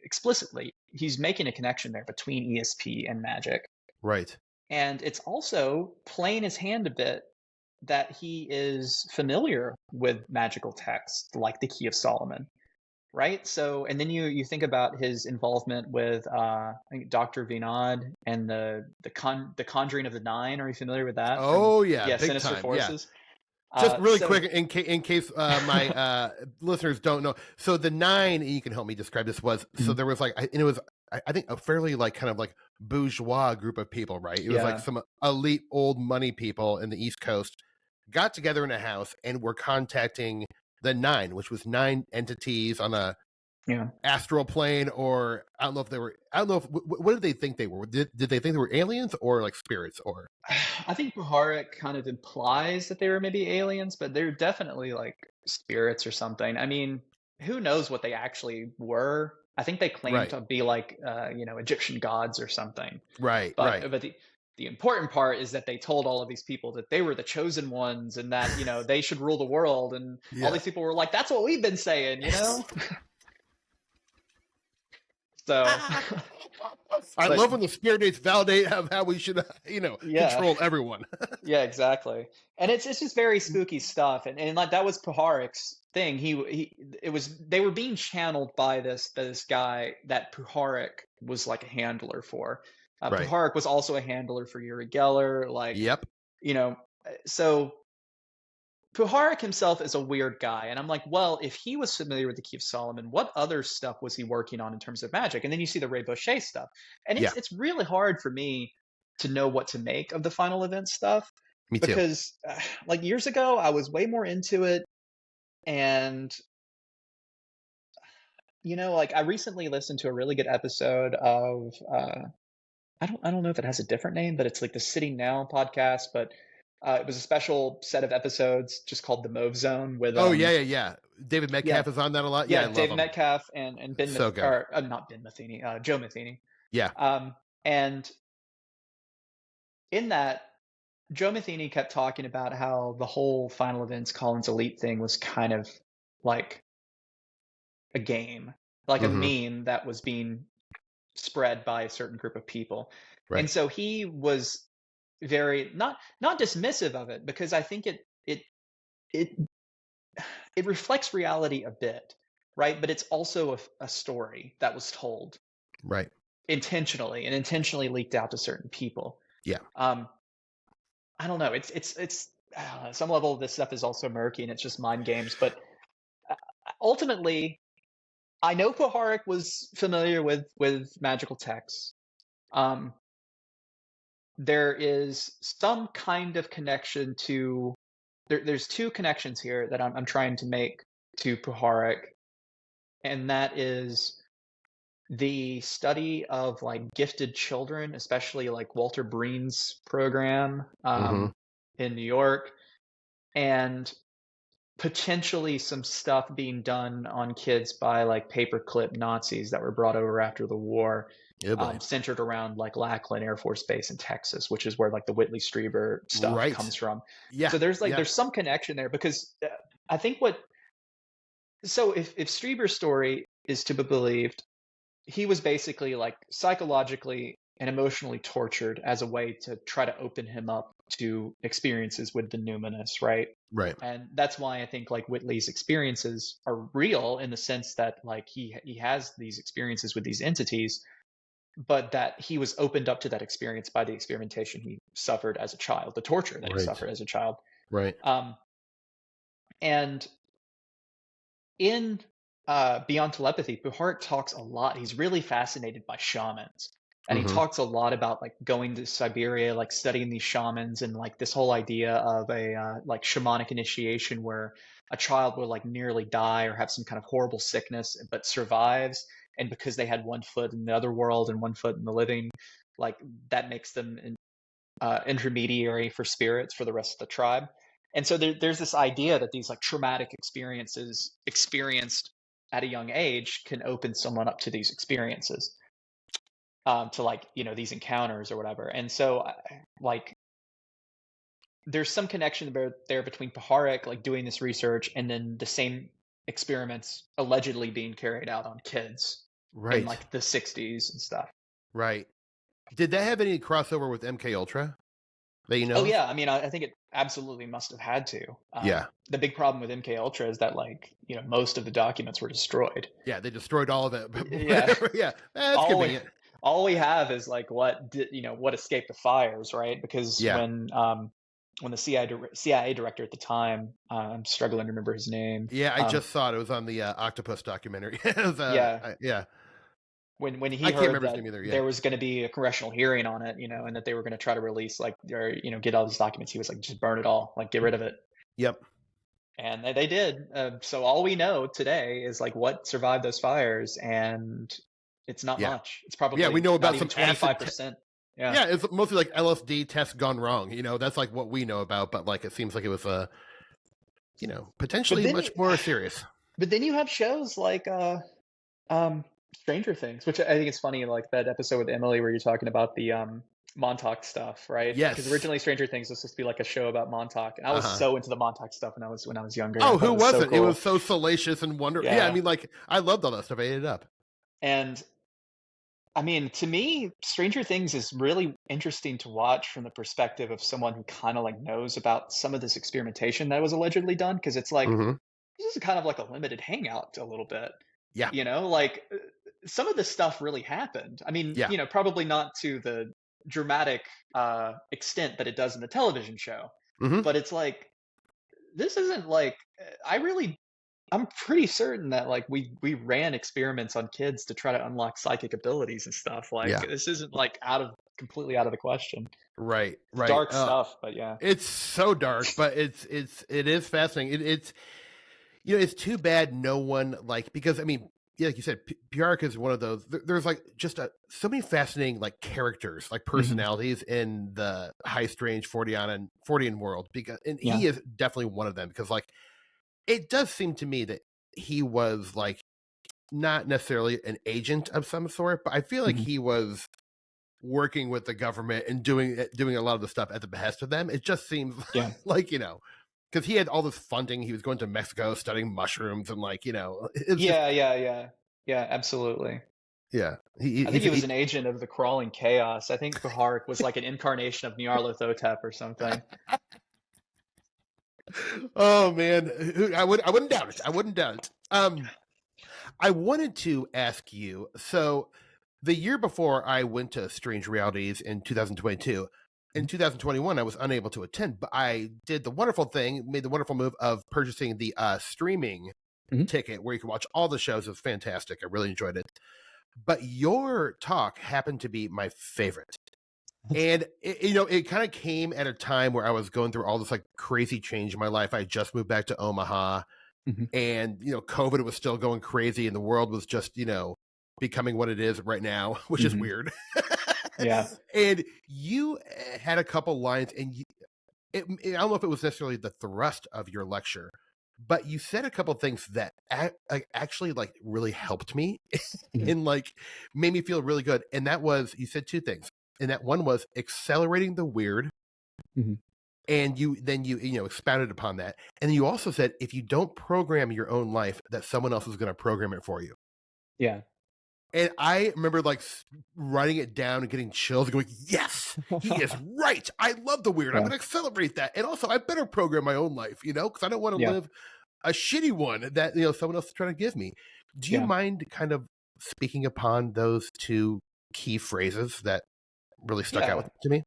explicitly, he's making a connection there between ESP and magic. Right. And it's also playing his hand a bit that he is familiar with magical texts like the Key of Solomon. Right. So, and then you think about his involvement with I think Dr. Vinod and the Conjuring of the Nine. Are you familiar with that? Oh yeah, big Sinister time. Forces. Yeah. Just really quick, in case my listeners don't know. So the Nine, you can help me describe this. So there was I think a fairly like kind of like bourgeois group of people, right? It was like some elite old money people in the East Coast got together in a house and were contacting the Nine, which was 9 entities on a astral plane, or I don't know what did they think they were? Did they think they were aliens or like spirits? Or I think Puharich kind of implies that they were maybe aliens, but they're definitely like spirits or something. I mean, who knows what they actually were? I think they claimed to be like Egyptian gods or something. Right. But the important part is that they told all of these people that they were the chosen ones and that, they should rule the world. And all these people were like, that's what we've been saying, So I love when the spirit dates validate how we should, control everyone. Yeah, exactly. And it's just very spooky stuff. And like that was Puharich's thing. They were being channeled by this guy that Puharich was like a handler for. Puharich was also a handler for Uri Geller. Like, so Puharich himself is a weird guy. And I'm like, well, if he was familiar with the Key of Solomon, what other stuff was he working on in terms of magic? And then you see the Ray Boucher stuff. And it's really hard for me to know what to make of the Final Event stuff. Me too. Because like years ago, I was way more into it. And like I recently listened to a really good episode of I don't know if it has a different name, but it's like the Sitting Now podcast. But it was a special set of episodes just called the Mauve Zone with David Metcalf is on that a lot. Yeah, David Metcalf and Ben so not Ben Matheny, Joe Matheny. Yeah. And in that, Joe Matheny kept talking about how the whole Final Events Collins Elite thing was kind of like a game, like a meme that was being spread by a certain group of people. Right. And so he was very not dismissive of it, because I think it reflects reality a bit, right? But it's also a story that was told intentionally leaked out to certain people. Yeah. I don't know. It's some level of this stuff is also murky and it's just mind games, but ultimately I know Puharich was familiar with magical texts. there is some kind of connection to there's two connections here that I'm trying to make to Puharich, and that is the study of like gifted children, especially like Walter Breen's program in New York, and potentially some stuff being done on kids by like paperclip Nazis that were brought over after the war, centered around like Lackland Air Force Base in Texas, which is where like the Whitley Strieber stuff comes from. Yeah. So there's there's some connection there, because I think if Strieber's story is to be believed, he was basically like psychologically and emotionally tortured as a way to try to open him up to experiences with the numinous, right? Right. And that's why I think like Whitley's experiences are real, in the sense that like he has these experiences with these entities, but that he was opened up to that experience by the experimentation he suffered as a child, the torture that he suffered as a child. Right. And in Beyond Telepathy, Puharich talks a lot. He's really fascinated by shamans. And he talks a lot about like going to Siberia, like studying these shamans, and like this whole idea of a like shamanic initiation where a child will like nearly die or have some kind of horrible sickness but survives, and because they had one foot in the other world and one foot in the living, like that makes them an intermediary for spirits for the rest of the tribe. And so there's this idea that these like traumatic experiences experienced at a young age can open someone up to these experiences. To like, you know, these encounters or whatever. And so like there's some connection there between Puharich like doing this research and then the same experiments allegedly being carried out on kids in like the 60s and stuff. Right. Did that have any crossover with MK Ultra that you know? Oh yeah, I mean, I think it absolutely must have had to. The big problem with MK Ultra is that like, you know, most of the documents were destroyed. Yeah, they destroyed all of it. Yeah. Yeah, that's convenient. All we have is like what escaped the fires, right? Because when the CIA director at the time, I'm struggling to remember his name. Yeah, I just saw it was on the Octopus documentary. Yeah. When he heard that there was going to be a congressional hearing on it, you know, and that they were going to try to release like, or you know, get all these documents, he was like, just burn it all, like get rid of it. Yep. And they did. So all we know today is like what survived those fires, and it's not much. It's probably we know about some 25%. Yeah, it's mostly like LSD tests gone wrong. You know, that's like what we know about. But like, it seems like it was you know, potentially much more serious. But then you have shows like Stranger Things, which I think it's funny, like that episode with Emily where you're talking about the Montauk stuff, right? Yes. Because originally Stranger Things was supposed to be like a show about Montauk, and I was so into the Montauk stuff when I was younger. Oh, who wasn't? So cool. It was so salacious and wonderful. Yeah, I mean, like I loved all that stuff. I ate it up. And I mean, to me, Stranger Things is really interesting to watch from the perspective of someone who kind of like knows about some of this experimentation that was allegedly done, because it's like this is kind of like a limited hangout a little bit. Yeah, you know, like some of this stuff really happened. I mean, you know, probably not to the dramatic extent that it does in the television show, but it's like this isn't like I'm pretty certain that like we ran experiments on kids to try to unlock psychic abilities and stuff. Like this isn't like completely out of the question. Right. Dark stuff, but yeah, it's so dark, but it is fascinating. It's you know, it's too bad no one because I mean, yeah, like you said, Puharich is one of those. There's like just so many fascinating like characters, like personalities in the high strange Fortean world, because he is definitely one of them, because like it does seem to me that he was like not necessarily an agent of some sort, but I feel like he was working with the government and doing a lot of the stuff at the behest of them. It just seems like, you know, because he had all this funding. He was going to Mexico studying mushrooms and like, you know. Yeah, absolutely. Yeah. I think he was an agent of the crawling chaos. I think Puharich was like an incarnation of Nyarlathotep or something. Oh man, I wouldn't doubt it. I wouldn't doubt it. I wanted to ask you, so the year before I went to Strange Realities in 2022, in 2021 I was unable to attend, but I did the wonderful thing, made the wonderful move of purchasing the streaming ticket where you can watch all the shows. It was fantastic. I really enjoyed it. But your talk happened to be my favorite. And it kind of came at a time where I was going through all this like crazy change in my life. I just moved back to Omaha, Mhm. and COVID was still going crazy, and the world was just becoming what it is right now, which is Mhm. weird. Yeah. And you had a couple lines, and I don't know if it was necessarily the thrust of your lecture, but you said a couple things that actually like really helped me Mhm. and like made me feel really good. And that was, you said two things, and that one was accelerating the weird, Mhm. and you expounded upon that, and you also said if you don't program your own life, that someone else is going to program it for you. Yeah. And I remember like writing it down and getting chills and going, yes, he is right. I love the weird. I'm Yeah. going to celebrate that. And also, I better program my own life, because I don't want to Yeah. live a shitty one that, someone else is trying to give me. Do you Yeah. mind kind of speaking upon those two key phrases that really stuck out Yeah. to me?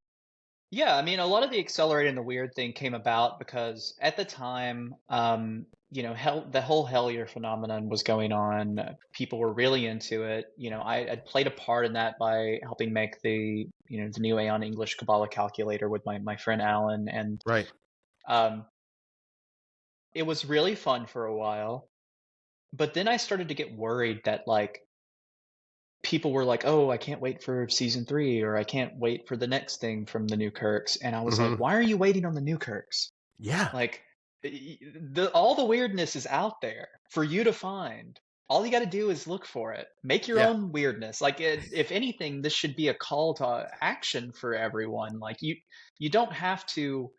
Yeah, I mean, a lot of the accelerating the weird thing came about because at the time, the whole Hellier phenomenon was going on. People were really into it. I played a part in that by helping make the new Aeon English Kabbalah calculator with my friend Alan, and Right. um, it was really fun for a while. But then I started to get worried that like people were like, "Oh, I can't wait for season 3," or "I can't wait for the next thing from the new Kirks." And I was like, Hmm. "Why are you waiting on the new Kirks? Yeah. Like, all the weirdness is out there for you to find. All you got to do is look for it. Make your Yeah. own weirdness. Like, if anything, this should be a call to action for everyone. Like, you don't have to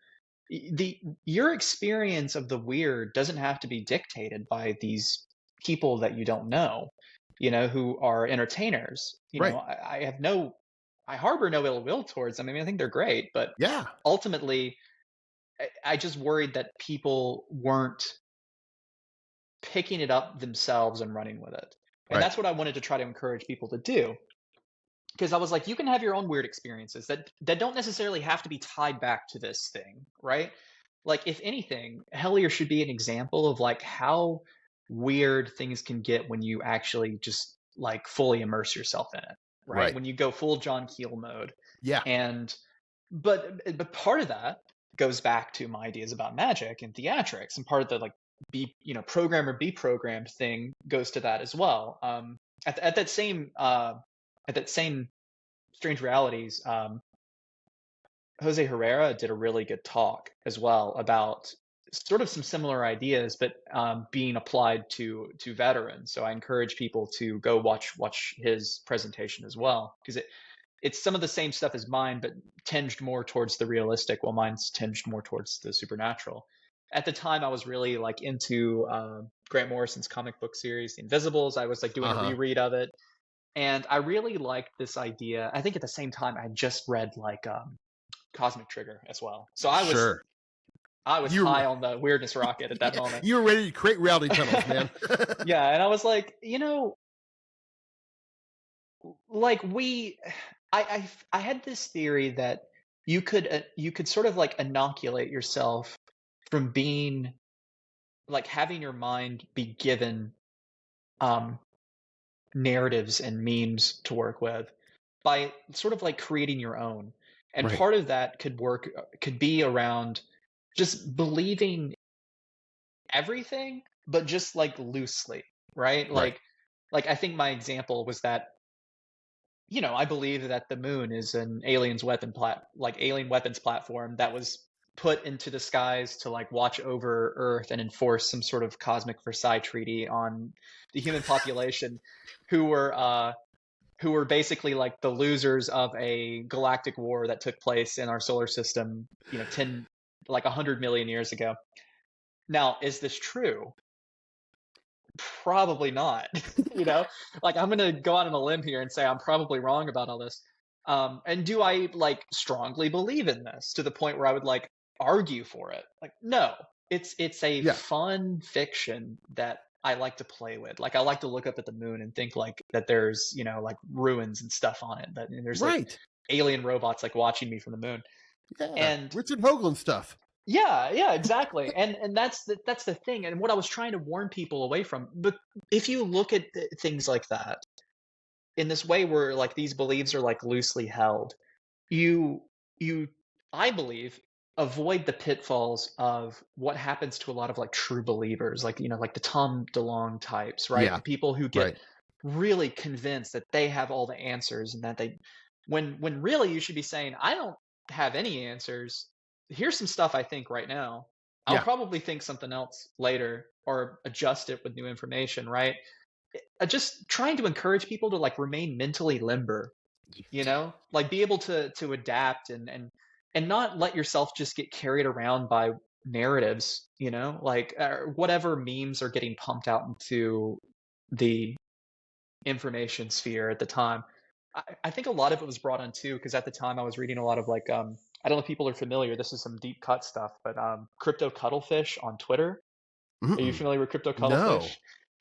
the your experience of the weird doesn't have to be dictated by these people that you don't know, who are entertainers. Right. I harbor no ill will towards them. I mean, I think they're great, but Yeah. ultimately, I just worried that people weren't picking it up themselves and running with it. And Right. that's what I wanted to try to encourage people to do. Because I was like, you can have your own weird experiences that don't necessarily have to be tied back to this thing, right? Like, if anything, Hellier should be an example of like how weird things can get when you actually just like fully immerse yourself in it, right? Right. When you go full John Keel mode. Yeah. And but part of that goes back to my ideas about magic and theatrics, and part of the like program or be programmed thing goes to that as well. At that same Strange Realities, Jose Herrera did a really good talk as well about sort of some similar ideas, but being applied to veterans. So I encourage people to go watch his presentation as well, because it's some of the same stuff as mine, but tinged more towards the realistic, while mine's tinged more towards the supernatural. At the time, I was really like into Grant Morrison's comic book series, The Invisibles. I was like doing a Uh-huh. reread of it, and I really liked this idea. I think at the same time, I had just read like Cosmic Trigger as well, so Sure. I was You high on the weirdness rocket at that moment. you were ready to create reality tunnels, man. Yeah, and I was like, like I had this theory that you could sort of like inoculate yourself from being like having your mind be given um narratives and memes to work with by sort of like creating your own. And Right. part of that could be around just believing everything, but just like loosely, right? Right. Like I think my example was that I believe that the moon is an alien weapons platform that was put into the skies to like watch over Earth and enforce some sort of cosmic Versailles treaty on the human population, who were basically like the losers of a galactic war that took place in our solar system, 100 million years ago. Now, is this true? Probably not. you know, like I'm gonna go out on a limb here and say I'm probably wrong about all this. And do I like strongly believe in this to the point where I would like argue for it? Like, no. It's a Yeah. fun fiction that I like to play with. Like I like to look up at the moon and think like that there's, like ruins and stuff on it. That there's like Right. alien robots like watching me from the moon. Yeah. And Richard Hoagland stuff. yeah, exactly. And that's the thing. And what I was trying to warn people away from. But if you look at things like that in this way where like these beliefs are like loosely held, you you I believe avoid the pitfalls of what happens to a lot of like true believers, like like the Tom DeLonge types, right? Yeah, The people who get right. really convinced that they have all the answers and that they when really you should be saying, I don't have any answers. Here's some stuff I think right now. I'll Yeah. probably think something else later or adjust it with new information, right? Just trying to encourage people to like remain mentally limber, like be able to adapt and not let yourself just get carried around by narratives, like whatever memes are getting pumped out into the information sphere at the time. I think a lot of it was brought on too because at the time I was reading a lot of like I don't know if people are familiar, this is some deep cut stuff, but crypto cuttlefish on Twitter. Are you Mm-mm. familiar with crypto No. cuttlefish?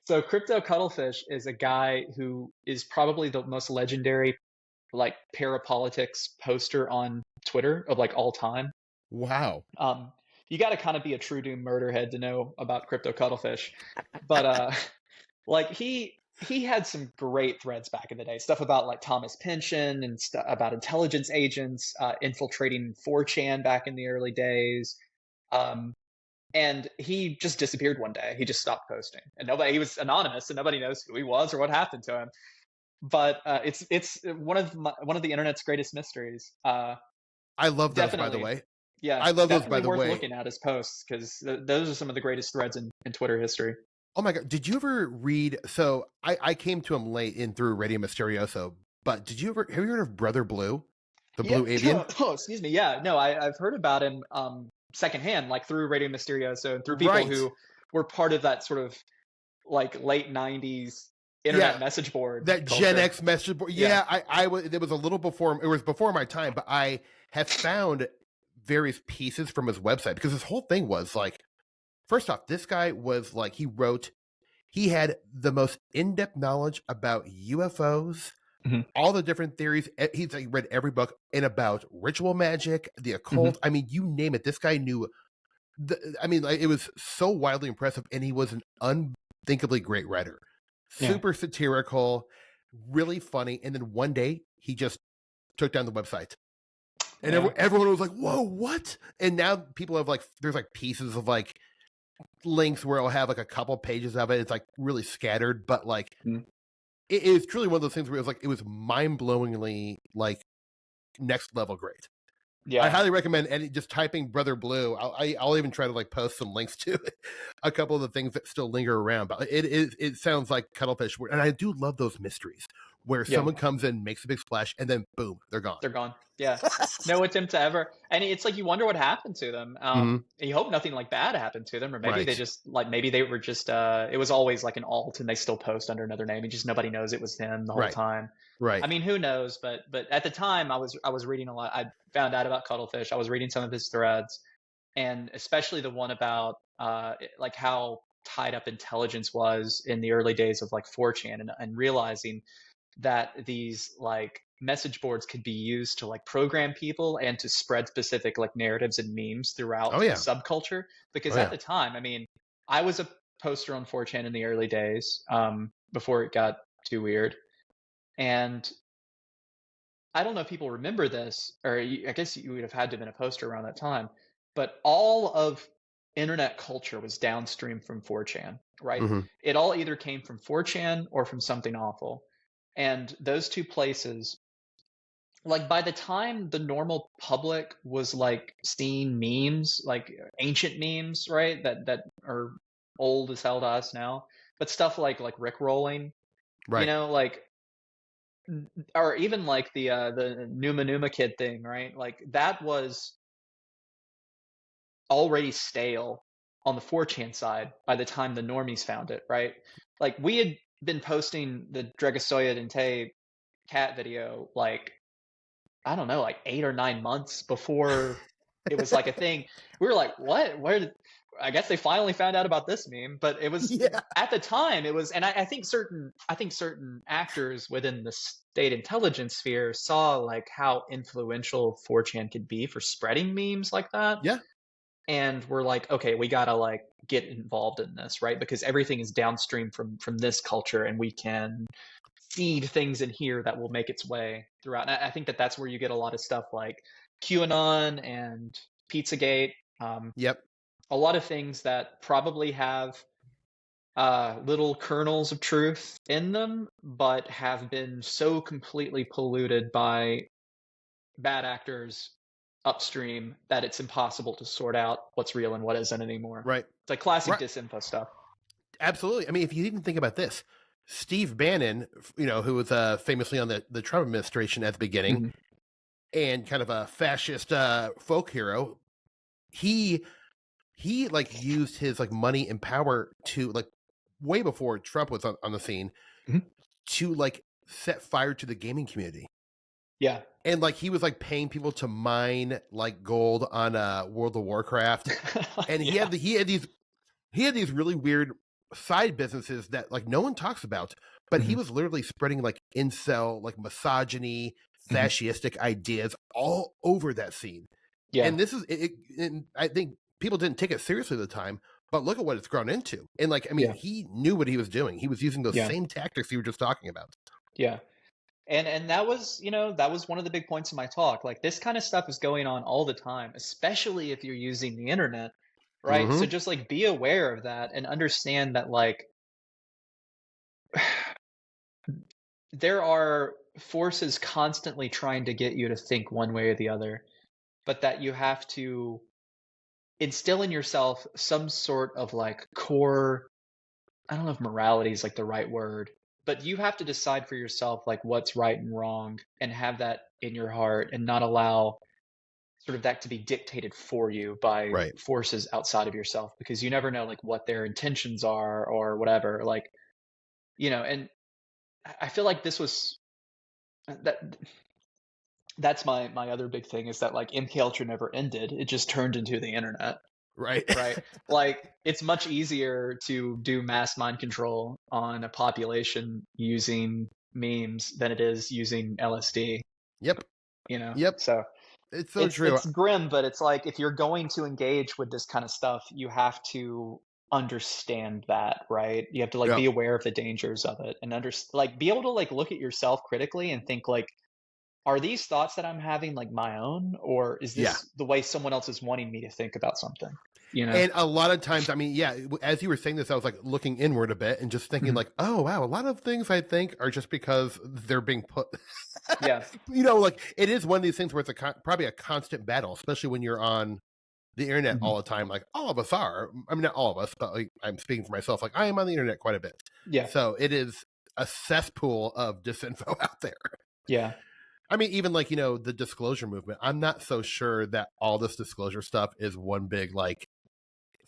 So crypto cuttlefish is a guy who is probably the most legendary like parapolitics poster on Twitter of like all time. Wow. Um, you got to kind of be a true doom murderhead to know about crypto cuttlefish, but like he had some great threads back in the day, stuff about like Thomas Pynchon and stuff about intelligence agents infiltrating 4chan back in the early days. Um, and he just disappeared one day. He just stopped posting, and he was anonymous, and nobody knows who he was or what happened to him. But it's one of the internet's greatest mysteries. I love those, by the Definitely, way. yeah, I love those, by definitely the worth way. looking at his posts because those are some of the greatest threads in Twitter history. Oh my god, did you ever read? So I came to him late in through Radio Mysterioso, but have you heard of Brother Blue, the Yeah. Blue Avian? Oh, excuse me. Yeah. No, I've heard about him secondhand, like through Radio Mysterioso and through people Right. who were part of that sort of like late '90s Yeah, internet message board that Gen culture. X message board. Yeah. Yeah, I was. It was a little before. It was before my time, but I have found various pieces from his website because his whole thing was like, first off, this guy was like he had the most in-depth knowledge about UFOs, Mhm. all the different theories. He's like read every book and about ritual magic, the occult. Mhm. I mean, you name it. This guy knew. I mean, like, it was so wildly impressive, and he was an unthinkably great writer. Yeah. Super satirical, really funny. And then one day he just took down the website. And Yeah. everyone was like, "Whoa, what?" And now people have like, there's like pieces of like links where it'll have like a couple pages of it. It's like really scattered, but like Mm. it is truly one of those things where it was mind blowingly like next level great. Yeah. I highly recommend just typing Brother Blue. I'll even try to like post some links to a couple of the things that still linger around. But it sounds like cuttlefish, and I do love those mysteries where Yeah. someone comes in, makes a big splash, and then boom, they're gone. They're gone. Yeah. No attempt to ever. And it's like you wonder what happened to them. Mhm. You hope nothing like bad happened to them, or maybe they Right. just like maybe they were just it was always like an alt and they still post under another name and just nobody knows it was him the whole Right. time. Right. I mean, who knows? But at the time, I was reading a lot. I found out about Cuttlefish. I was reading some of his threads, and especially the one about like how tied up intelligence was in the early days of like 4chan, and realizing that these like message boards could be used to like program people and to spread specific like narratives and memes throughout Oh the yeah. subculture. Because Oh at yeah. the time, I mean, I was a poster on 4chan in the early days, before it got too weird. And I don't know if people remember this, or I guess you would have had to have been a poster around that time, but all of internet culture was downstream from 4chan, right? Mhm. It all either came from 4chan or from something awful. And those two places, like by the time the normal public was like seeing memes, like ancient memes, right? That are old as hell to us now, but stuff like Rickrolling, Right. like or even like the Numa Numa Kid thing, right? Like that was already stale on the 4chan side by the time the normies found it, right? Like we had been posting the Dregasoya Dente cat video like I don't know, like 8 or 9 months before it was like a thing. We were like, what? Where did I guess they finally found out about this meme, but it was Yeah. at the time it was, and I think certain actors within the state intelligence sphere saw like how influential 4chan could be for spreading memes like that. Yeah. And we're like, okay, we gotta like get involved in this, right? Because everything is downstream from this culture, and we can seed things in here that will make its way throughout. And I think that that's where you get a lot of stuff like QAnon and Pizzagate. Yep. A lot of things that probably have little kernels of truth in them, but have been so completely polluted by bad actors upstream that it's impossible to sort out what's real and what isn't anymore. Right. It's like classic Right. disinfo stuff. Absolutely. I mean, if you even think about this, Steve Bannon, who was famously on the Trump administration at the beginning, Mm-hmm. and kind of a fascist folk hero, he like used his like money and power to like way before Trump was on the scene Mhm. to like set fire to the gaming community. Yeah. And like he was like paying people to mine like gold on World of Warcraft, and Yeah. he had these really weird side businesses that like no one talks about, but he Mhm. was literally spreading like incel, like misogyny, Mhm. fascistic ideas all over that scene. Yeah. And this is and I think people didn't take it seriously at the time, but look at what it's grown into. And like, I mean, Yeah. he knew what he was doing. He was using those Yeah. same tactics you were just talking about. Yeah. And that was, that was one of the big points of my talk. Like this kind of stuff is going on all the time, especially if you're using the internet, right? So Mhm. just like be aware of that and understand that like there are forces constantly trying to get you to think one way or the other, but that you have to instill in yourself some sort of like core, I don't know if morality is like the right word, but you have to decide for yourself like what's right and wrong and have that in your heart and not allow sort of that to be dictated for you by Right. forces outside of yourself, because you never know like what their intentions are or whatever. Like, and I feel like this was that's my other big thing is that like MK Ultra never ended. It just turned into the internet. Right. Right. Like it's much easier to do mass mind control on a population using memes than it is using LSD. Yep. Yep. So It's so true. it's grim, but it's like if you're going to engage with this kind of stuff, you have to understand that, right? You have to like Yep. be aware of the dangers of it and like be able to like look at yourself critically and think like, are these thoughts that I'm having like my own, or is this the way someone else is wanting me to think about something? And a lot of times, I mean, yeah, as you were saying this, I was like looking inward a bit and just thinking like, oh, wow, a lot of things I think are just because they're being put. Yeah. Like it is one of these things where it's probably a constant battle, especially when you're on the internet all the time. Like all of us are. I mean, not all of us, but like I'm speaking for myself. Like I am on the internet quite a bit. Yeah. So it is a cesspool of disinfo out there. Yeah. I mean, even like, the disclosure movement, I'm not so sure that all this disclosure stuff is one big like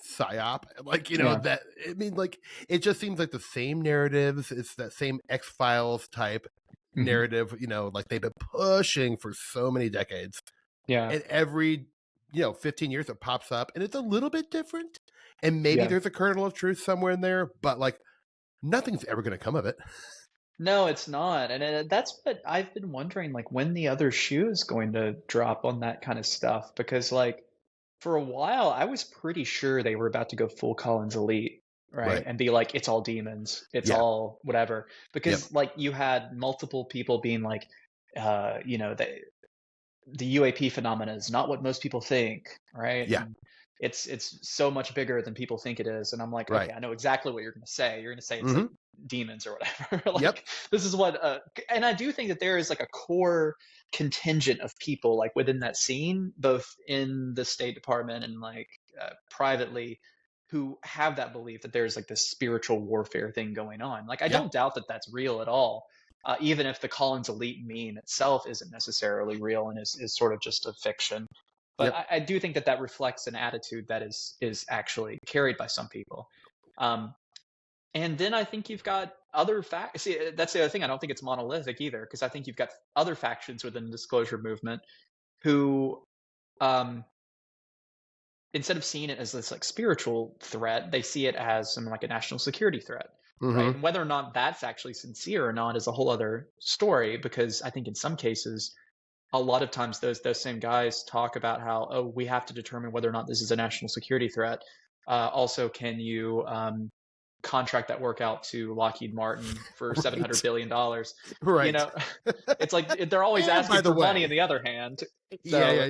psyop. Like, that, I mean, like, it just seems like the same narratives. It's that same X-Files type narrative, like they've been pushing for so many decades. Yeah. And every, 15 years it pops up and it's a little bit different. And maybe there's a kernel of truth somewhere in there, but like nothing's ever going to come of it. No, it's not. And that's what I've been wondering, like when the other shoe is going to drop on that kind of stuff. Because like for a while, I was pretty sure they were about to go full Collins Elite, right? And be like, it's all demons. It's all whatever. Because like you had multiple people being like, the UAP phenomena is not what most people think, right? Yeah. And it's so much bigger than people think it is. And I'm like, okay, I know exactly what you're going to say. You're going to say it's like demons or whatever. Like this is what, and I do think that there is like a core contingent of people like within that scene, both in the State Department and like privately, who have that belief that there's like this spiritual warfare thing going on. Like I don't doubt that that's real at all. Even if the Collins Elite meme itself isn't necessarily real and is sort of just a fiction. But I do think that reflects an attitude that is actually carried by some people. And then I think you've got other facts. See, that's the other thing. I don't think it's monolithic either, because I think you've got other factions within the disclosure movement who, instead of seeing it as this like spiritual threat, they see it as some like a national security threat. Right. And whether or not that's actually sincere or not is a whole other story, because I think in some cases, a lot of times those same guys talk about how, oh, we have to determine whether or not this is a national security threat. Also, can you contract that work out to Lockheed Martin for $700 Right. billion. Right. You know, it's like they're always And by asking the for money way, on the other hand. yeah, So,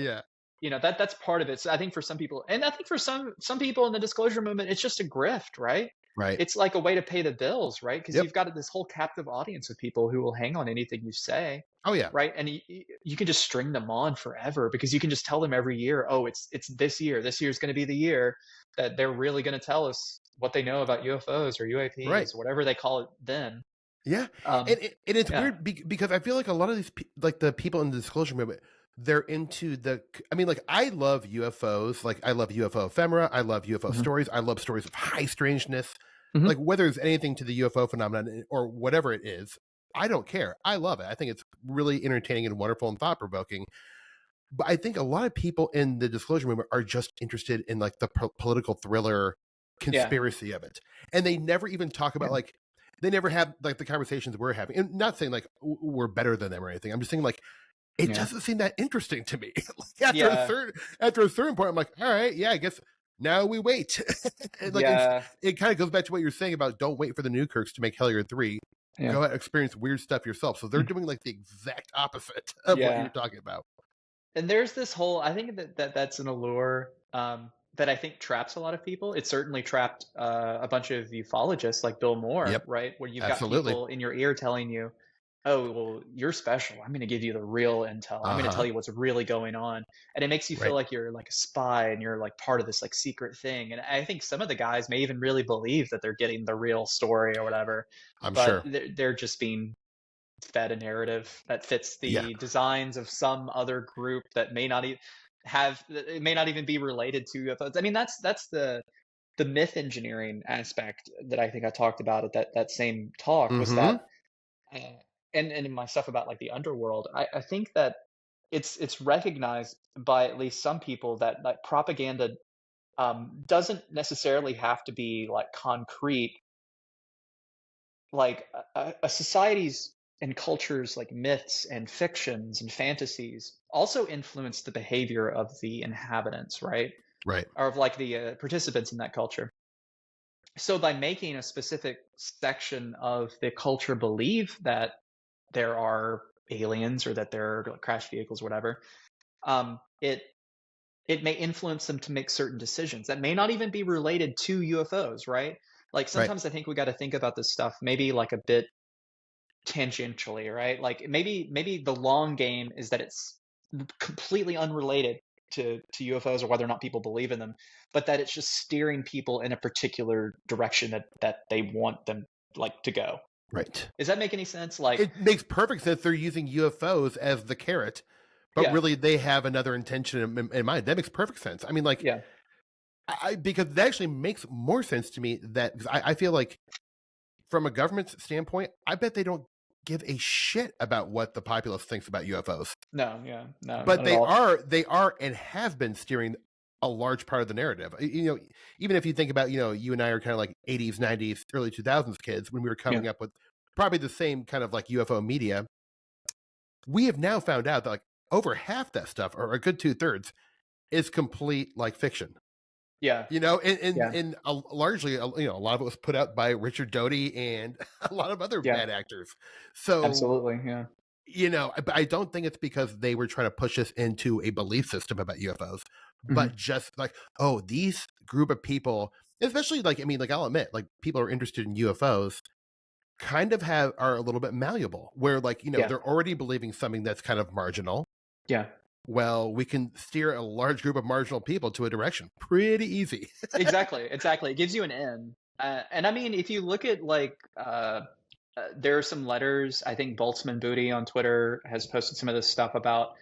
yeah. that's part of it. So I think for some people, and I think for some people in the disclosure movement, it's just a grift, right? Right. It's like a way to pay the bills, right? Because Yep. you've got this whole captive audience of people who will hang on anything you say, Oh yeah. right? And you can just string them on forever because you can just tell them every year, oh, it's this year. This year is going to be the year that they're really going to tell us what they know about UFOs or UAPs, Right. whatever they call it then. Yeah. Um, And it's yeah. weird because I feel like a lot of these like the people in the disclosure movement, they're into I mean, like I love UFOs. Like I love UFO ephemera. I love UFO Mhm. stories. I love stories of high strangeness. Mhm. Like whether it's anything to the UFO phenomenon or whatever it is, I don't care. I love it. I think it's really entertaining and wonderful and thought provoking. But I think a lot of people in the disclosure movement are just interested in like the political thriller conspiracy of it, and they never even talk about like they never have like the conversations we're having. And not saying like we're better than them or anything. I'm just saying like it Yeah. doesn't seem that interesting to me. Like Yeah. after a certain point, I'm like, all right, yeah, I guess now we wait. And like Yeah. it kind of goes back to what you're saying about don't wait for the Newkirks to make Hellier 3. Yeah. Go out and experience weird stuff yourself. So they're doing like the exact opposite of what you're talking about. And there's this whole, I think that's an allure that I think traps a lot of people. It certainly trapped a bunch of ufologists like Bill Moore, Yep. right? Where you've Absolutely. got people in your ear telling you, oh, well, you're special. I'm going to give you the real intel. I'm going to tell you what's really going on. And it makes you feel like you're like a spy and you're like part of this like secret thing. And I think some of the guys may even really believe that they're getting the real story or whatever. I'm but sure. they're just being fed a narrative that fits the designs of some other group that may not even it may not even be related to UFOs. I mean, that's the myth engineering aspect that I think I talked about at that same talk was that, and in my stuff about like the underworld, I think that it's recognized by at least some people that like propaganda doesn't necessarily have to be like concrete. Like a society's and cultures like myths and fictions and fantasies also influence the behavior of the inhabitants, right? Right. Or of like the participants in that culture. So by making a specific section of the culture believe that there are aliens or that there are crash vehicles, whatever, it may influence them to make certain decisions that may not even be related to UFOs, right? Like sometimes I think we got to think about this stuff maybe like a bit tangentially, right? Like maybe the long game is that it's completely unrelated to UFOs or whether or not people believe in them, but that it's just steering people in a particular direction that they want them like to go. Right. Does that make any sense? Like it makes perfect sense. They're using UFOs as the carrot, but really they have another intention in mind. That makes perfect sense. I mean, like, because that actually makes more sense to me. That I feel like, from a government standpoint, I bet they don't give a shit about what the populace thinks about UFOs. No, but they are and have been steering a large part of the narrative. You know, even if you think about, you and I are kind of like 80s, 90s, early 2000s kids when we were coming up with probably the same kind of like UFO media. We have now found out that like over half that stuff, or a good 2/3, is complete like fiction. Yeah. And largely, a lot of it was put out by Richard Doty and a lot of other bad actors. So absolutely, yeah. I don't think it's because they were trying to push us into a belief system about UFOs, but just like, oh, these group of people, especially like, I mean, like I'll admit, like people are interested in UFOs kind of are a little bit malleable where like, they're already believing something that's kind of marginal. Yeah. Well, we can steer a large group of marginal people to a direction pretty easy. Exactly. It gives you an in. And I mean, if you look at like, there are some letters, I think Boltzmann Booty on Twitter has posted some of this stuff about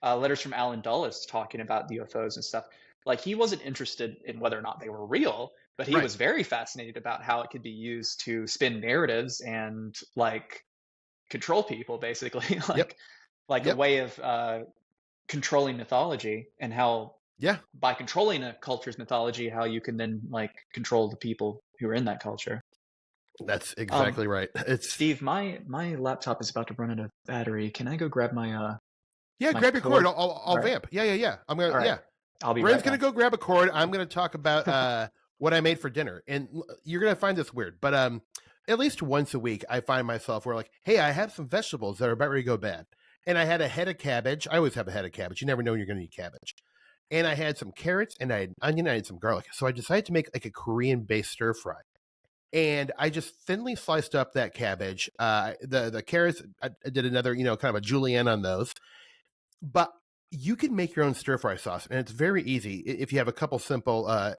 letters from Alan Dulles talking about the UFOs and stuff. Like he wasn't interested in whether or not they were real, but he was very fascinated about how it could be used to spin narratives and like control people, basically. Like a way of controlling mythology, and how by controlling a culture's mythology, how you can then like control the people who are in that culture. That's exactly right. It's Steve, my laptop is about to run out of battery. Can I go grab my my grab your cord. I'll vamp. Yeah. I'm gonna I'll be Ren's right gonna back. go grab a cord. I'm gonna talk about what I made for dinner. And you're going to find this weird, but at least once a week, I find myself where like, hey, I have some vegetables that are about ready to go bad. And I had a head of cabbage. I always have a head of cabbage. You never know when you're going to eat cabbage. And I had some carrots and I had an onion and I had some garlic. So I decided to make like a Korean-based stir fry. And I just thinly sliced up that cabbage. The carrots, I did another, kind of a julienne on those. But you can make your own stir fry sauce, and it's very easy if you have a couple simple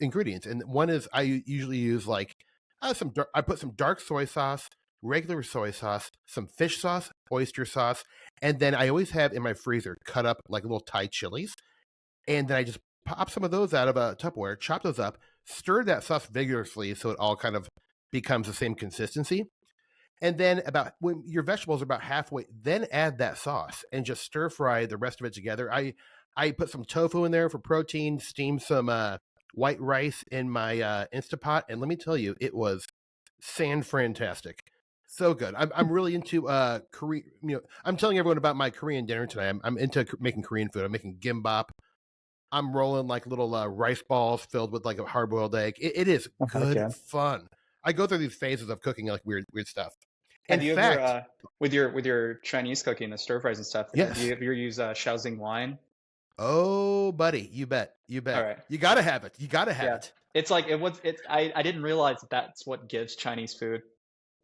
ingredients. And one is I usually use like I put some dark soy sauce, regular soy sauce, some fish sauce, oyster sauce, and then I always have in my freezer cut up like little Thai chilies, and then I just pop some of those out of a Tupperware, chop those up, stir that sauce vigorously so it all kind of becomes the same consistency. And then about when your vegetables are about halfway, then add that sauce and just stir fry the rest of it together. I put some tofu in there for protein, steamed some white rice in my Instapot, and let me tell you, it was fantastic. So good. I'm really into Korean. I'm telling everyone about my Korean dinner tonight. I'm into making Korean food. I'm making gimbap. I'm rolling like little rice balls filled with like a hard boiled egg. It is good fun. I go through these phases of cooking like weird stuff. Have you ever, with your Chinese cooking, the stir fries and stuff? Yes. Do you ever use Shaoxing wine? Oh, buddy, you bet. All right. You gotta have it. You gotta have it. It's like I didn't realize that's what gives Chinese food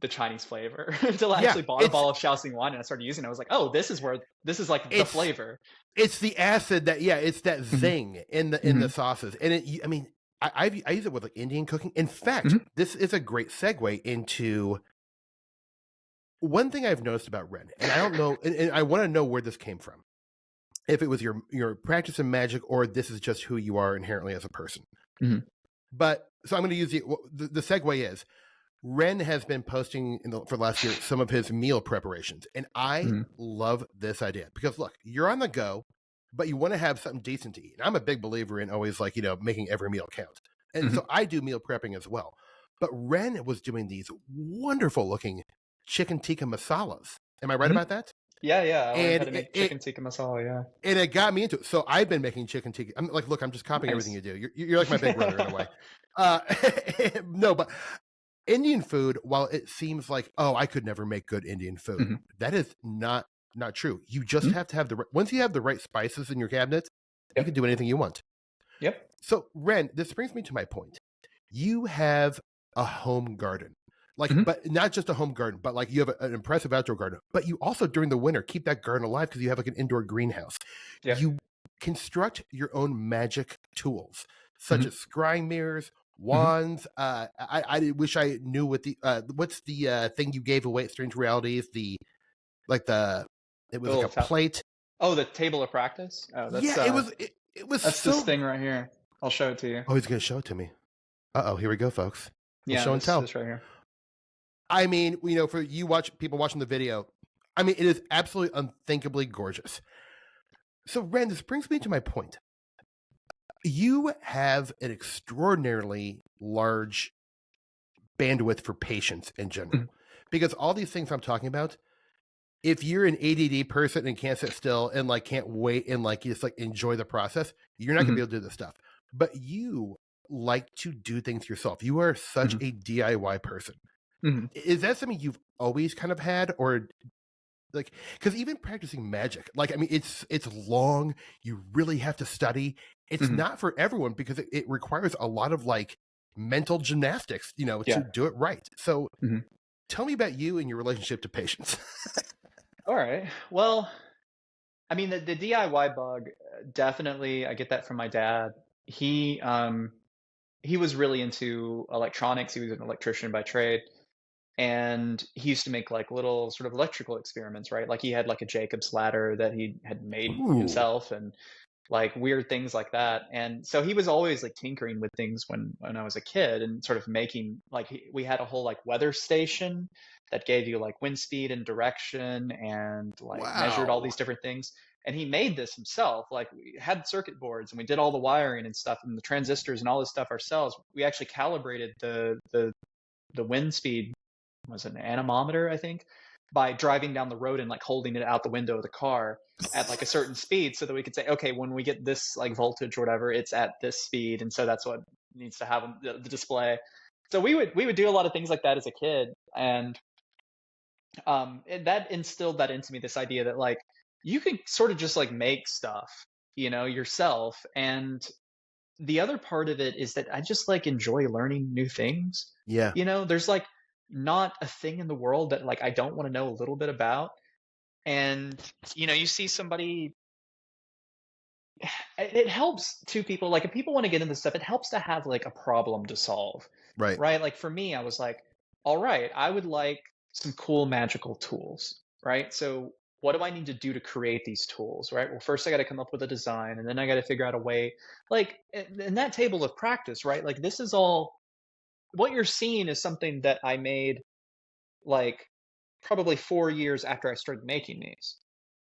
the Chinese flavor until I actually bought a bottle of Shaoxing wine and I started using it. I was like, oh, this is like the flavor. It's the acid it's that zing in the sauces, and I use it with like Indian cooking. In fact, this is a great segue into one thing I've noticed about Wren, and I don't know, and I want to know where this came from. If it was your practice in magic, or this is just who you are inherently as a person. But so I'm going to use the segue is Wren has been posting for the last year some of his meal preparations, and I love this idea because look, you're on the go, but you want to have something decent to eat. And I'm a big believer in always like making every meal count, and so I do meal prepping as well. But Wren was doing these wonderful looking chicken tikka masalas. Am I right about that? Yeah. I learned how to make chicken tikka masala, yeah. And it got me into it. So I've been making chicken tikka. I'm like, look, I'm just copying everything you do. You're like my big brother in a way. No, but Indian food, while it seems like, oh, I could never make good Indian food, that is not true. You just have to have once you have the right spices in your cabinet, you can do anything you want. Yep. So Wren, this brings me to my point. You have a home garden. Like, but not just a home garden, but like you have an impressive outdoor garden. But you also during the winter keep that garden alive because you have like an indoor greenhouse. Yeah. You construct your own magic tools, such as scrying mirrors, wands. I wish I knew what what's the thing you gave away at Strange Realities? It was like a plate. Oh, the table of practice. Oh, that's, yeah, it was. That's this thing right here. I'll show it to you. Oh, he's gonna show it to me. Here we go, folks. We'll show and tell. This right here. I mean, for people watching the video, I mean, it is absolutely unthinkably gorgeous. So, Wren, this brings me to my point. You have an extraordinarily large bandwidth for patience in general, because all these things I'm talking about, if you're an ADD person and can't sit still and like can't wait and like just like enjoy the process, you're not gonna be able to do this stuff. But you like to do things yourself. You are such a DIY person. Is that something you've always kind of had, or like, because even practicing magic, like, I mean, it's long. You really have to study. It's not for everyone because it requires a lot of like mental gymnastics, to do it right. So tell me about you and your relationship to patience. All right. Well, I mean, the DIY bug, definitely, I get that from my dad. He was really into electronics. He was an electrician by trade. And he used to make like little sort of electrical experiments, right? Like he had like a Jacob's ladder that he had made himself and like weird things like that. And so he was always like tinkering with things when I was a kid and sort of making like we had a whole like weather station that gave you like wind speed and direction and like measured all these different things. And he made this himself. Like we had circuit boards and we did all the wiring and stuff and the transistors and all this stuff ourselves. We actually calibrated the wind speed. Was an anemometer, I think, by driving down the road and like holding it out the window of the car at like a certain speed so that we could say, okay, when we get this like voltage or whatever, it's at this speed. And so that's what needs to have the display. So we would do a lot of things like that as a kid, and that instilled that into me, this idea that like you can sort of just like make stuff, yourself. And the other part of it is that I just like enjoy learning new things. Yeah. There's like not a thing in the world that like I don't want to know a little bit about. And you see somebody, it helps two people, like if people want to get into stuff, it helps to have like a problem to solve, Right. right? Like for me, I was like, all right, I would like some cool magical tools, right? So what do I need to do to create these tools, right? Well, first I got to come up with a design, and then I got to figure out a way, like in that table of practice, right? Like this is all, what you're seeing is something that I made like probably 4 years after I started making these.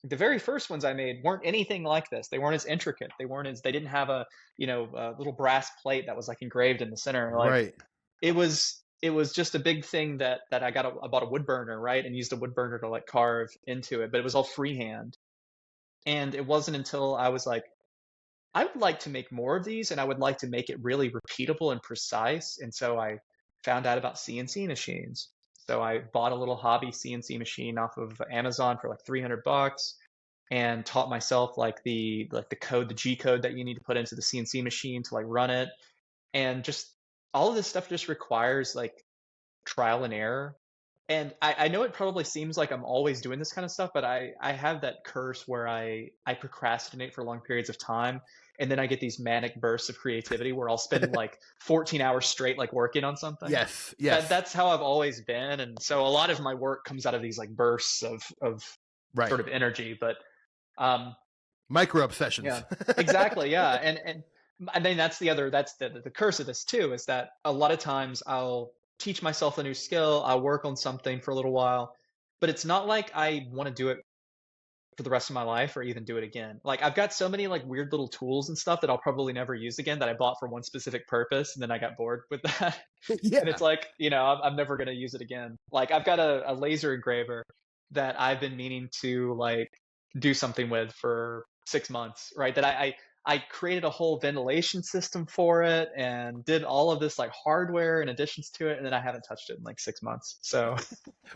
The very first ones I made weren't anything like this. They weren't as intricate. They didn't have a, a little brass plate that was like engraved in the center. Like Right. it was just a big thing that I bought a wood burner, right? And used a wood burner to like carve into it, but it was all freehand. And it wasn't until I was like, I would like to make more of these, and I would like to make it really repeatable and precise. And so I found out about CNC machines. So I bought a little hobby CNC machine off of Amazon for like $300, and taught myself like the code, the G code that you need to put into the CNC machine to like run it. And just all of this stuff just requires like trial and error. And I know it probably seems like I'm always doing this kind of stuff, but I have that curse where I procrastinate for long periods of time, and then I get these manic bursts of creativity where I'll spend like 14 hours straight like working on something. Yes. Yes. That's how I've always been, and so a lot of my work comes out of these like bursts of right. sort of energy. But micro obsessions. yeah, exactly. Yeah, and I mean that's the curse of this too, is that a lot of times I'll teach myself a new skill, I'll work on something for a little while, but it's not like I want to do it for the rest of my life or even do it again. Like I've got so many like weird little tools and stuff that I'll probably never use again, that I bought for one specific purpose, and then I got bored with that. Yeah. And it's like, I'm never going to use it again. Like I've got a laser engraver that I've been meaning to like do something with for 6 months, right? That I created a whole ventilation system for it and did all of this like hardware and additions to it, and then I haven't touched it in like 6 months. So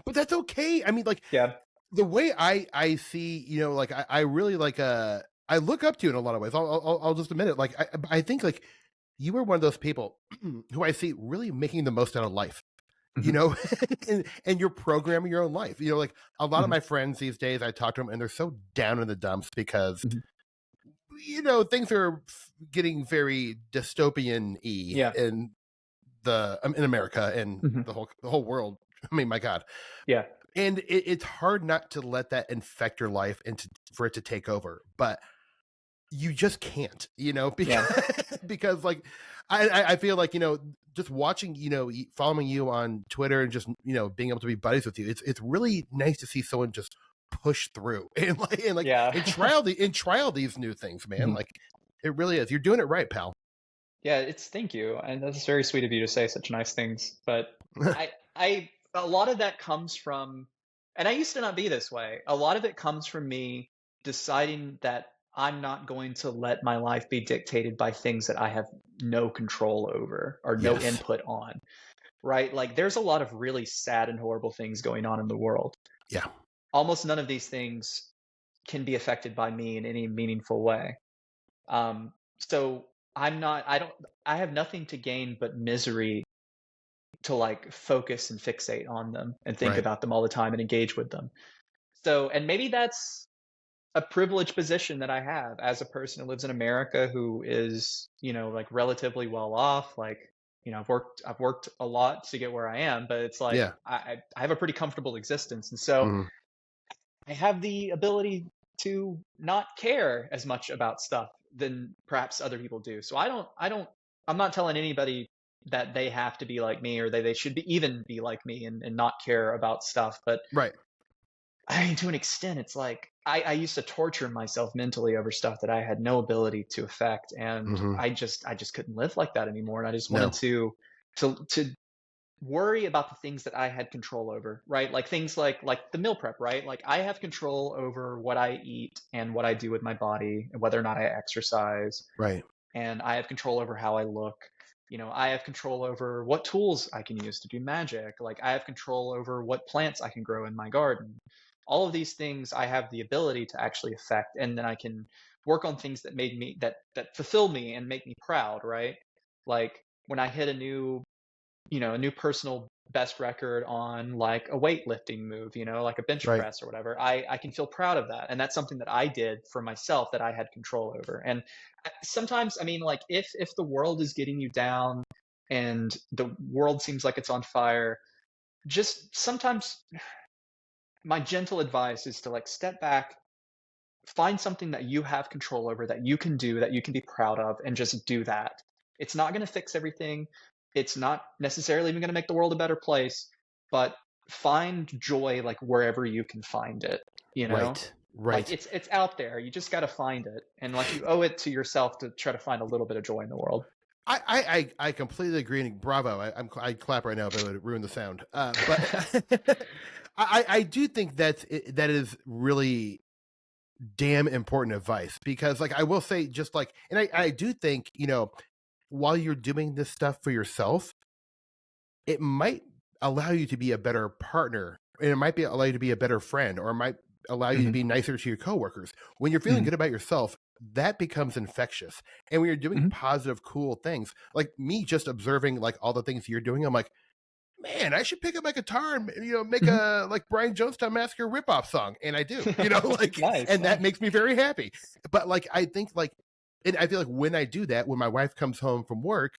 But that's okay. I mean, like, yeah. the way I see, like I really like I look up to you in a lot of ways. I'll just admit it. Like I think like you are one of those people who I see really making the most out of life. And you're programming your own life. Like a lot of my friends these days, I talk to them and they're so down in the dumps because things are getting very dystopian-y in America and the whole world. I mean, my God. Yeah. And it's hard not to let that infect your life and for it to take over, but you just can't, because like I feel like just watching following you on Twitter and just being able to be buddies with you, it's really nice to see someone just push through and trial these new things, man. Like it really is. You're doing it right, pal. Yeah, thank you, and that's very sweet of you to say such nice things. But I a lot of that comes from, and I used to not be this way. A lot of it comes from me deciding that I'm not going to let my life be dictated by things that I have no control over or no input on, right? Like there's a lot of really sad and horrible things going on in the world. Yeah. Almost none of these things can be affected by me in any meaningful way. So I have nothing to gain but misery to like focus and fixate on them and think about them all the time and engage with them. So, and maybe that's a privileged position that I have as a person who lives in America, who is, like relatively well off. Like, I've worked a lot to get where I am, but it's like, I have a pretty comfortable existence. And so I have the ability to not care as much about stuff than perhaps other people do. So I'm not telling anybody that they have to be like me, or they should even be like me and not care about stuff. But I mean, to an extent, it's like I used to torture myself mentally over stuff that I had no ability to affect, and I just couldn't live like that anymore. And I just wanted to worry about the things that I had control over, right? Like things like the meal prep, right? Like I have control over what I eat and what I do with my body and whether or not I exercise. Right. And I have control over how I look. I have control over what tools I can use to do magic. Like I have control over what plants I can grow in my garden. All of these things I have the ability to actually affect, and then I can work on things that made me that fulfill me and make me proud, right? Like when I hit a new personal best record on like a weightlifting move, like a bench Right. press or whatever, I can feel proud of that. And that's something that I did for myself that I had control over. And sometimes, I mean, like if the world is getting you down and the world seems like it's on fire, just sometimes my gentle advice is to like step back, find something that you have control over, that you can do, that you can be proud of, and just do that. It's not going to fix everything. It's not necessarily even going to make the world a better place, but find joy like wherever you can find it, Right. Like Right. it's out there. You just got to find it. And like you owe it to yourself to try to find a little bit of joy in the world. I completely agree. And bravo! I clap right now, but it would ruin the sound. But I do think that is really damn important advice, because like I will say, just like, and I do think, while you're doing this stuff for yourself, it might allow you to be a better partner, and it might be allow you to be a better friend, or it might allow you to Hmm. be nicer to your coworkers. When you're feeling Hmm. good about yourself, that becomes infectious. And when you're doing Hmm. positive, cool things, like me just observing like all the things you're doing, I'm like, man, I should pick up my guitar and make Hmm. a like Brian Jonestown Massacre ripoff song, and I do, like, Nice, and that nice. makes me very happy. But like, I think like, and I feel like when I do that, when my wife comes home from work,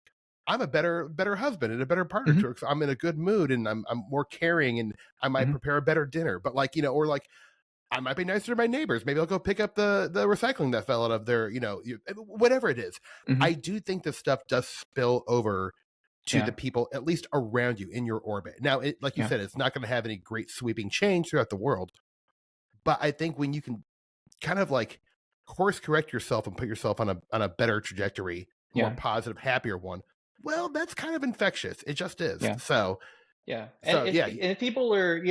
I'm a better husband and a better partner Hmm. to her, because I'm in a good mood and I'm more caring, and I might Hmm. prepare a better dinner. But like, or like, I might be nicer to my neighbors. Maybe I'll go pick up the recycling that fell out of their, whatever it is. Hmm. I do think this stuff does spill over to Yeah, the people at least around you in your orbit. Now, like you yeah, said, it's not going to have any great sweeping change throughout the world, but I think when you can kind of like course correct yourself and put yourself on a better trajectory, more yeah, positive, happier one, well, that's kind of infectious. It just is. yeah. So, Yeah, and so if yeah, and if people are,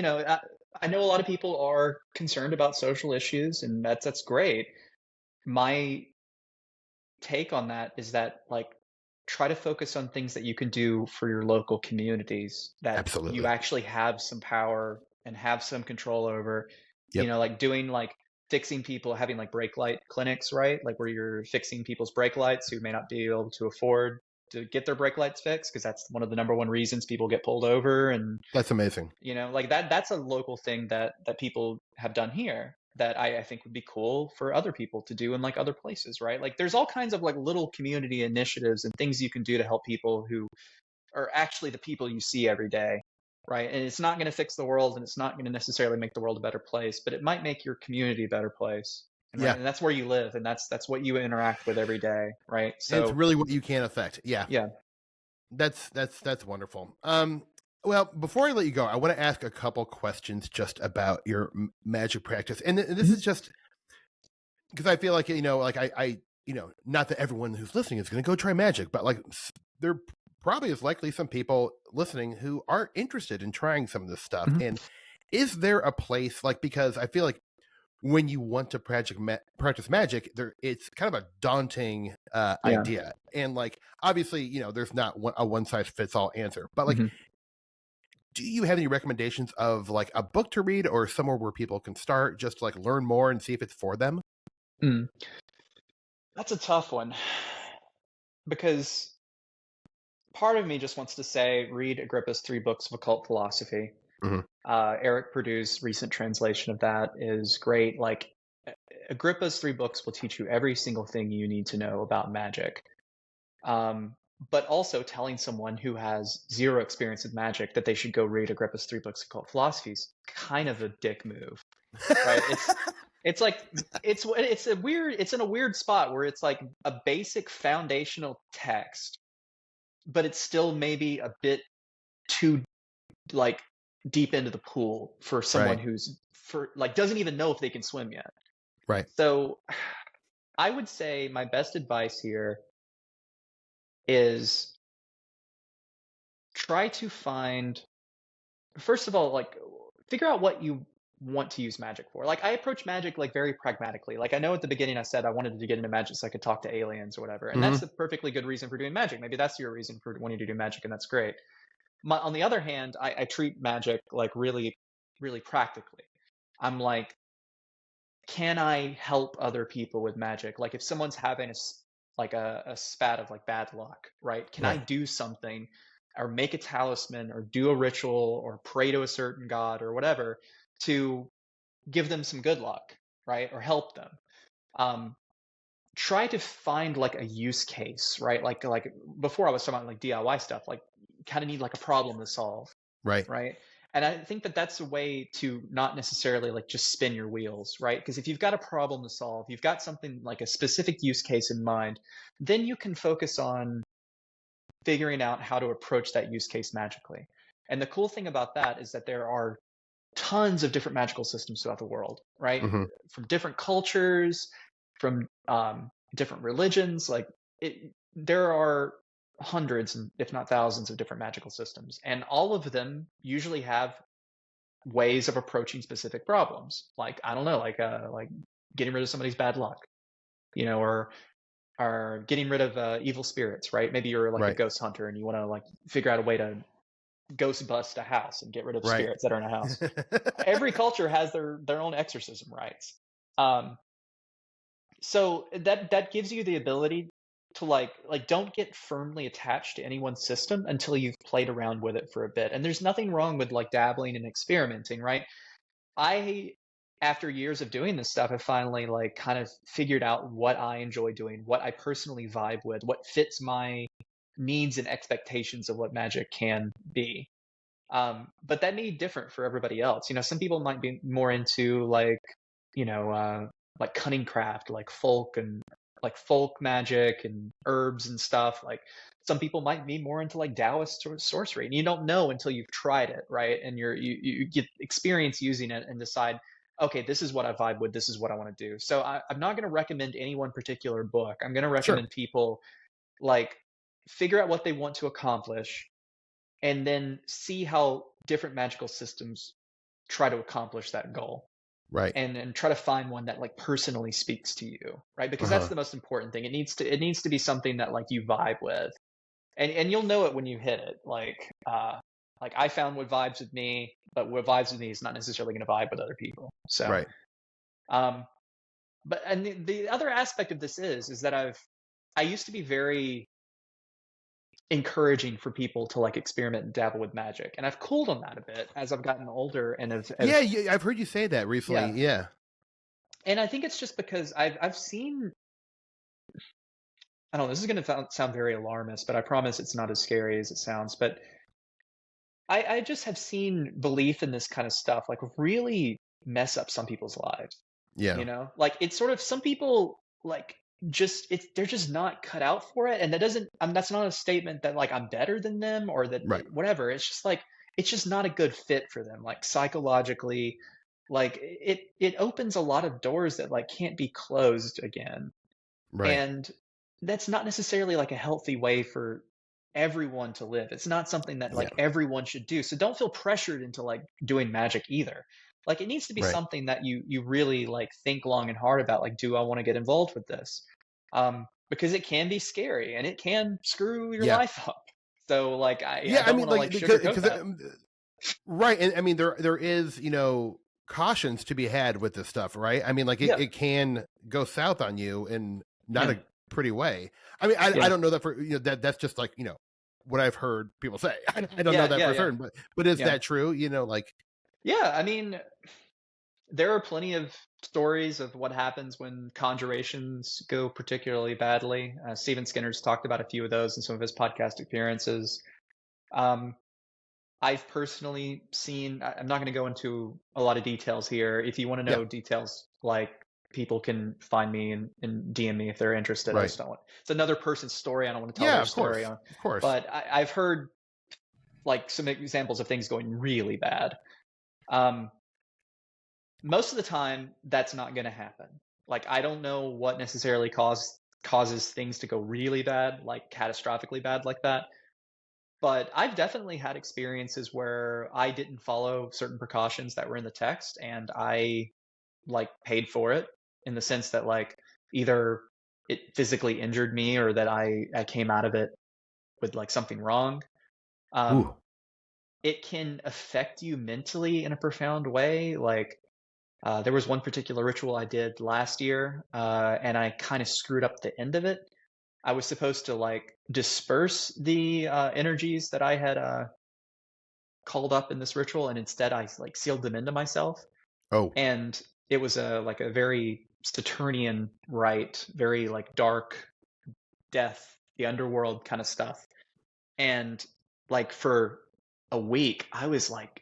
I know a lot of people are concerned about social issues, and that's great. My take on that is that like try to focus on things that you can do for your local communities that you absolutely. actually have some power and have some control over. Yep. Like doing like fixing people, having like brake light clinics, right? Like where you're fixing people's brake lights who may not be able to afford to get their brake lights fixed, because that's one of the number one reasons people get pulled over. And That's amazing. like that's a local thing that people have done here that I think would be cool for other people to do in like other places, right? Like there's all kinds of like little community initiatives and things you can do to help people who are actually the people you see every day, right? And it's not going to fix the world, and it's not going to necessarily make the world a better place, but it might make your community a better place. And right, Yeah. and that's where you live, and that's what you interact with every day, right? And it's So really what you can affect. Yeah. yeah. That's wonderful. Well, before I let you go, I want to ask a couple questions just about your magic practice, and this Mhm. is just because I feel like like I not that everyone who's listening is going to go try magic, but like there probably is likely some people listening who aren't interested in trying some of this stuff. Mhm. And is there a place, like, because I feel like when you want to practice magic, there it's kind of a daunting Yeah. idea, and like obviously there's not a one size fits all answer, but like, Mhm. do you have any recommendations of like a book to read or somewhere where people can start just to like learn more and see if it's for them? Mm. That's a tough one because part of me just wants to say read Agrippa's three books of occult philosophy. Hmm. Eric Purdue's recent translation of that is great. Like Agrippa's three books will teach you every single thing you need to know about magic. Um, but also telling someone who has zero experience with magic that they should go read Agrippa's three books of occult philosophy is kind of a dick move, right? It's like it's in a weird spot where it's like a basic foundational text, but it's still maybe a bit too like deep into the pool for someone Right. who's for like doesn't even know if they can swim yet. Right. So I would say my best advice here is try to find, first of all, like figure out what you want to use magic for. Like I approach magic like very pragmatically. Like I know at the beginning I said I wanted to get into magic so I could talk to aliens or whatever, and that's Hmm. a perfectly good reason for doing magic. Maybe that's your reason for wanting to do magic, and that's great. On the other hand, I treat magic like really, really practically. I'm like, can I help other people with magic? Like if someone's having like a spat of like bad luck, right? Can I Right. do something or make a talisman or do a ritual or pray to a certain god or whatever to give them some good luck, right? Or help them. Um, Try to find like a use case, right? Like before I was talking about like DIY stuff, like kind of need like a problem to solve, Right. right? And I think that that's a way to not necessarily like just spin your wheels, right? Because if you've got a problem to solve, you've got something like a specific use case in mind, then you can focus on figuring out how to approach that use case magically. And the cool thing about that is that there are tons of different magical systems throughout the world, right? Hmm. From different cultures, from different religions. Like there are hundreds, if not thousands, of different magical systems, and all of them usually have ways of approaching specific problems. Like I don't know, like getting rid of somebody's bad luck, or getting rid of evil spirits, right? Maybe you're like a Right. ghost hunter and you want to like figure out a way to ghost bust a house and get rid of Right. spirits that are in a house. Every culture has their own exorcism rites. Um, so that gives you the ability to like don't get firmly attached to any one system until you've played around with it for a bit. And there's nothing wrong with like dabbling and experimenting, right? I After years of doing this stuff, have finally like kind of figured out what I enjoy doing, what I personally vibe with, what fits my needs and expectations of what magic can be. But that may be different for everybody else. Some people might be more into you know, like cunning craft, like folk magic and herbs and stuff. Like some people might be more into like Taoist sorcery, and you don't know until you've tried it, right? And you get experience using it and decide, okay, this is what I vibe with. This is what I want to do. So I'm not going to recommend any one particular book. I'm going to Sure. recommend people like figure out what they want to accomplish and then see how different magical systems try to accomplish that goal, Right. and try to find one that like personally speaks to you, right? Because that's Uh-huh. the most important thing. It needs to be something that like you vibe with, and you'll know it when you hit it. Like I found what vibes with me, but what vibes with me is not necessarily going to vibe with other people. So Right. um but and the other aspect of this is that I used to be very encouraging for people to like experiment and dabble with magic, and I've cooled on that a bit as I've gotten older and have Yeah, yeah, I've heard you say that recently. yeah. Yeah. And I think it's just because I've seen, I don't know, this is going to sound very alarmist, but I promise it's not as scary as it sounds. But I just have seen belief in this kind of stuff like really mess up some people's lives. Yeah. Like it's sort of, some people like they're just not cut out for it, and that doesn't, that's not a statement that like I'm better than them or that Right. whatever. It's just like it's just not a good fit for them, like psychologically. Like it opens a lot of doors that like can't be closed again, Right. and that's not necessarily like a healthy way for everyone to live. It's not something that Yeah. like everyone should do. So don't feel pressured into like doing magic either. Like it needs to be Right. something that you really like think long and hard about. Like, do I want to get involved with this? Because it can be scary and it can screw your Yeah. life up. So like I Yeah, I don't mean, want to like like sugarcoat that. right, and I mean there is cautions to be had with this stuff, right? I mean, like Yeah, it can go south on you in not yeah, a pretty way. I mean, I yeah, don't know that for that's just like what I've heard people say. I don't know yeah, that yeah, for yeah, certain, but is yeah. that true? Like Yeah, I mean, there are plenty of stories of what happens when conjurations go particularly badly. Stephen Skinner's talked about a few of those in some of his podcast appearances. Um, I've personally seen, I'm not going to go into a lot of details here. If you want to yeah, know details, like people can find me and DM me if they're interested. I right, just don't want, it's another person's story. I don't want to tell yeah, their of course, story on, of course, but I've heard like some examples of things going really bad. Um, Most of the time that's not going to happen. Like I don't know what necessarily causes things to go really bad, like catastrophically bad like that. But I've definitely had experiences where I didn't follow certain precautions that were in the text, and I like paid for it in the sense that like either it physically injured me or that I came out of it with like something wrong. Um, Ooh. it can affect you mentally in a profound way. Like there was one particular ritual I did last year, and I kind of screwed up the end of it. I was supposed to like disperse the energies that I had called up in this ritual, and instead I like sealed them into myself. Oh. And it was a like a very Saturnian rite, very like dark death, the underworld kind of stuff. And like for a week, I was like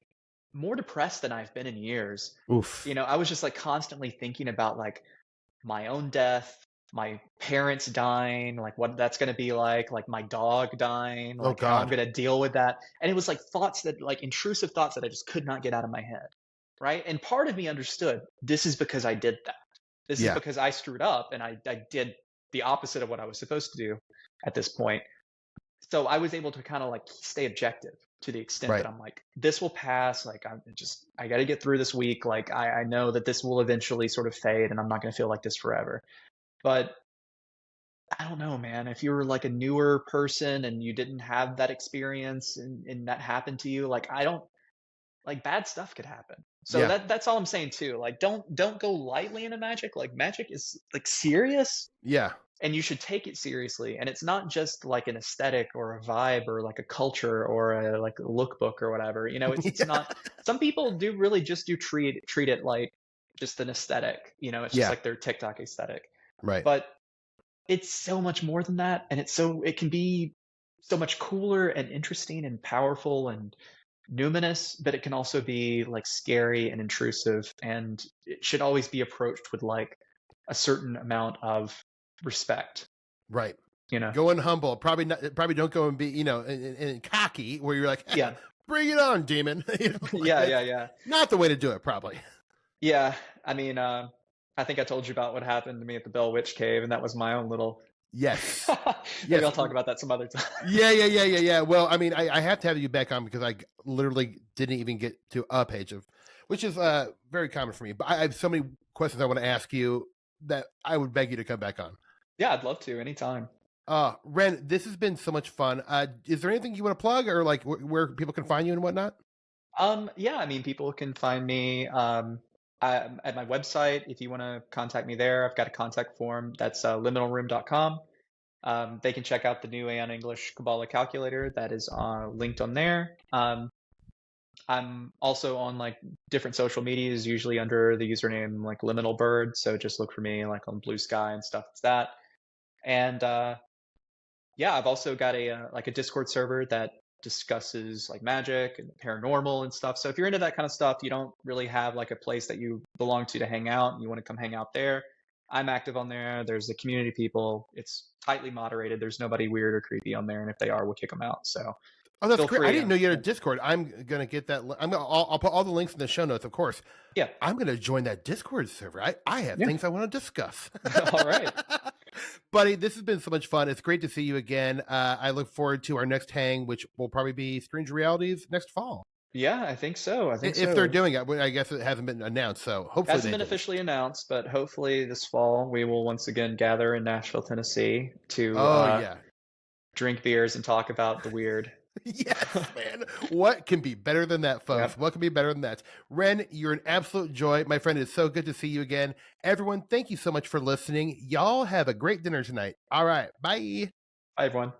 more depressed than I've been in years. Oof. I was just like constantly thinking about like my own death, my parents dying, like what that's going to be like my dog dying, Oh like how I'm God. going to deal with that. And it was like thoughts that like intrusive thoughts that I just could not get out of my head. Right. And part of me understood this is because I did that. This is Yeah. because I screwed up and I did the opposite of what I was supposed to do at this point. So I was able to kind of like stay objective to the extent Right. that I'm like, this will pass. Like I got to get through this week. Like I know that this will eventually sort of fade and I'm not going to feel like this forever. But I don't know, man. If you were like a newer person and you didn't have that experience and that happened to you, like I don't like bad stuff could happen. So Yeah. that's all I'm saying too. Like don't go lightly into magic. Like magic is like serious Yeah. and you should take it seriously. And it's not just like an aesthetic or a vibe or like a culture or a like a lookbook or whatever. It's Yeah. not. Some people do really just do treat it like just an aesthetic. It's just Yeah. like their TikTok aesthetic. Right. But it's so much more than that, and it can be so much cooler and interesting and powerful and numinous, but it can also be like scary and intrusive, and it should always be approached with like a certain amount of respect. Right. You know? Going humble. Probably not. Probably don't go and be and cocky where you're like, Yeah. bring it on, demon. Yeah. Not the way to do it. Probably. Yeah. I mean, I think I told you about what happened to me at the Bell Witch Cave, and that was my own little. Yes. Maybe I'll talk about that some other time. Yeah. Well, I mean, I have to have you back on because I literally didn't even get to a page of, which is very common for me. But I have so many questions I want to ask you that I would beg you to come back on. Yeah, I'd love to anytime. Wren, this has been so much fun. Is there anything you want to plug or like where people can find you and whatnot? Yeah, I mean, people can find me at my website. If you want to contact me there, I've got a contact form. That's liminalroom.com. They can check out the new Aeon English Kabbalah calculator that is linked on there. I'm also on like different social medias, usually under the username like Liminal Bird. So just look for me like on Blue Sky and stuff. It's that. And yeah, I've also got a like a Discord server that discusses like magic and paranormal and stuff. So if you're into that kind of stuff, you don't really have like a place that you belong to hang out and you want to come hang out there, I'm active on there. There's the community people. It's tightly moderated. There's nobody weird or creepy on there. And if they are, we'll kick them out. So Oh, that's great. free. I didn't know you had a Discord. I'm going to get that. I'll put all the links in the show notes, of course. Yeah. I'm going to join that Discord server. I have things I want to discuss. All right. Buddy, this has been so much fun. It's great to see you again. I look forward to our next hang, which will probably be Strange Realities next fall. Yeah, I think so. If they're doing it, I guess it hasn't been announced. So hopefully it hasn't been officially announced, but hopefully this fall we will once again gather in Nashville, Tennessee to drink beers and talk about the weird. Yes, man. What can be better than that, folks? Yep. What can be better than that? Wren, you're an absolute joy. My friend, it's so good to see you again. Everyone, thank you so much for listening. Y'all have a great dinner tonight. All right. Bye. Bye, everyone.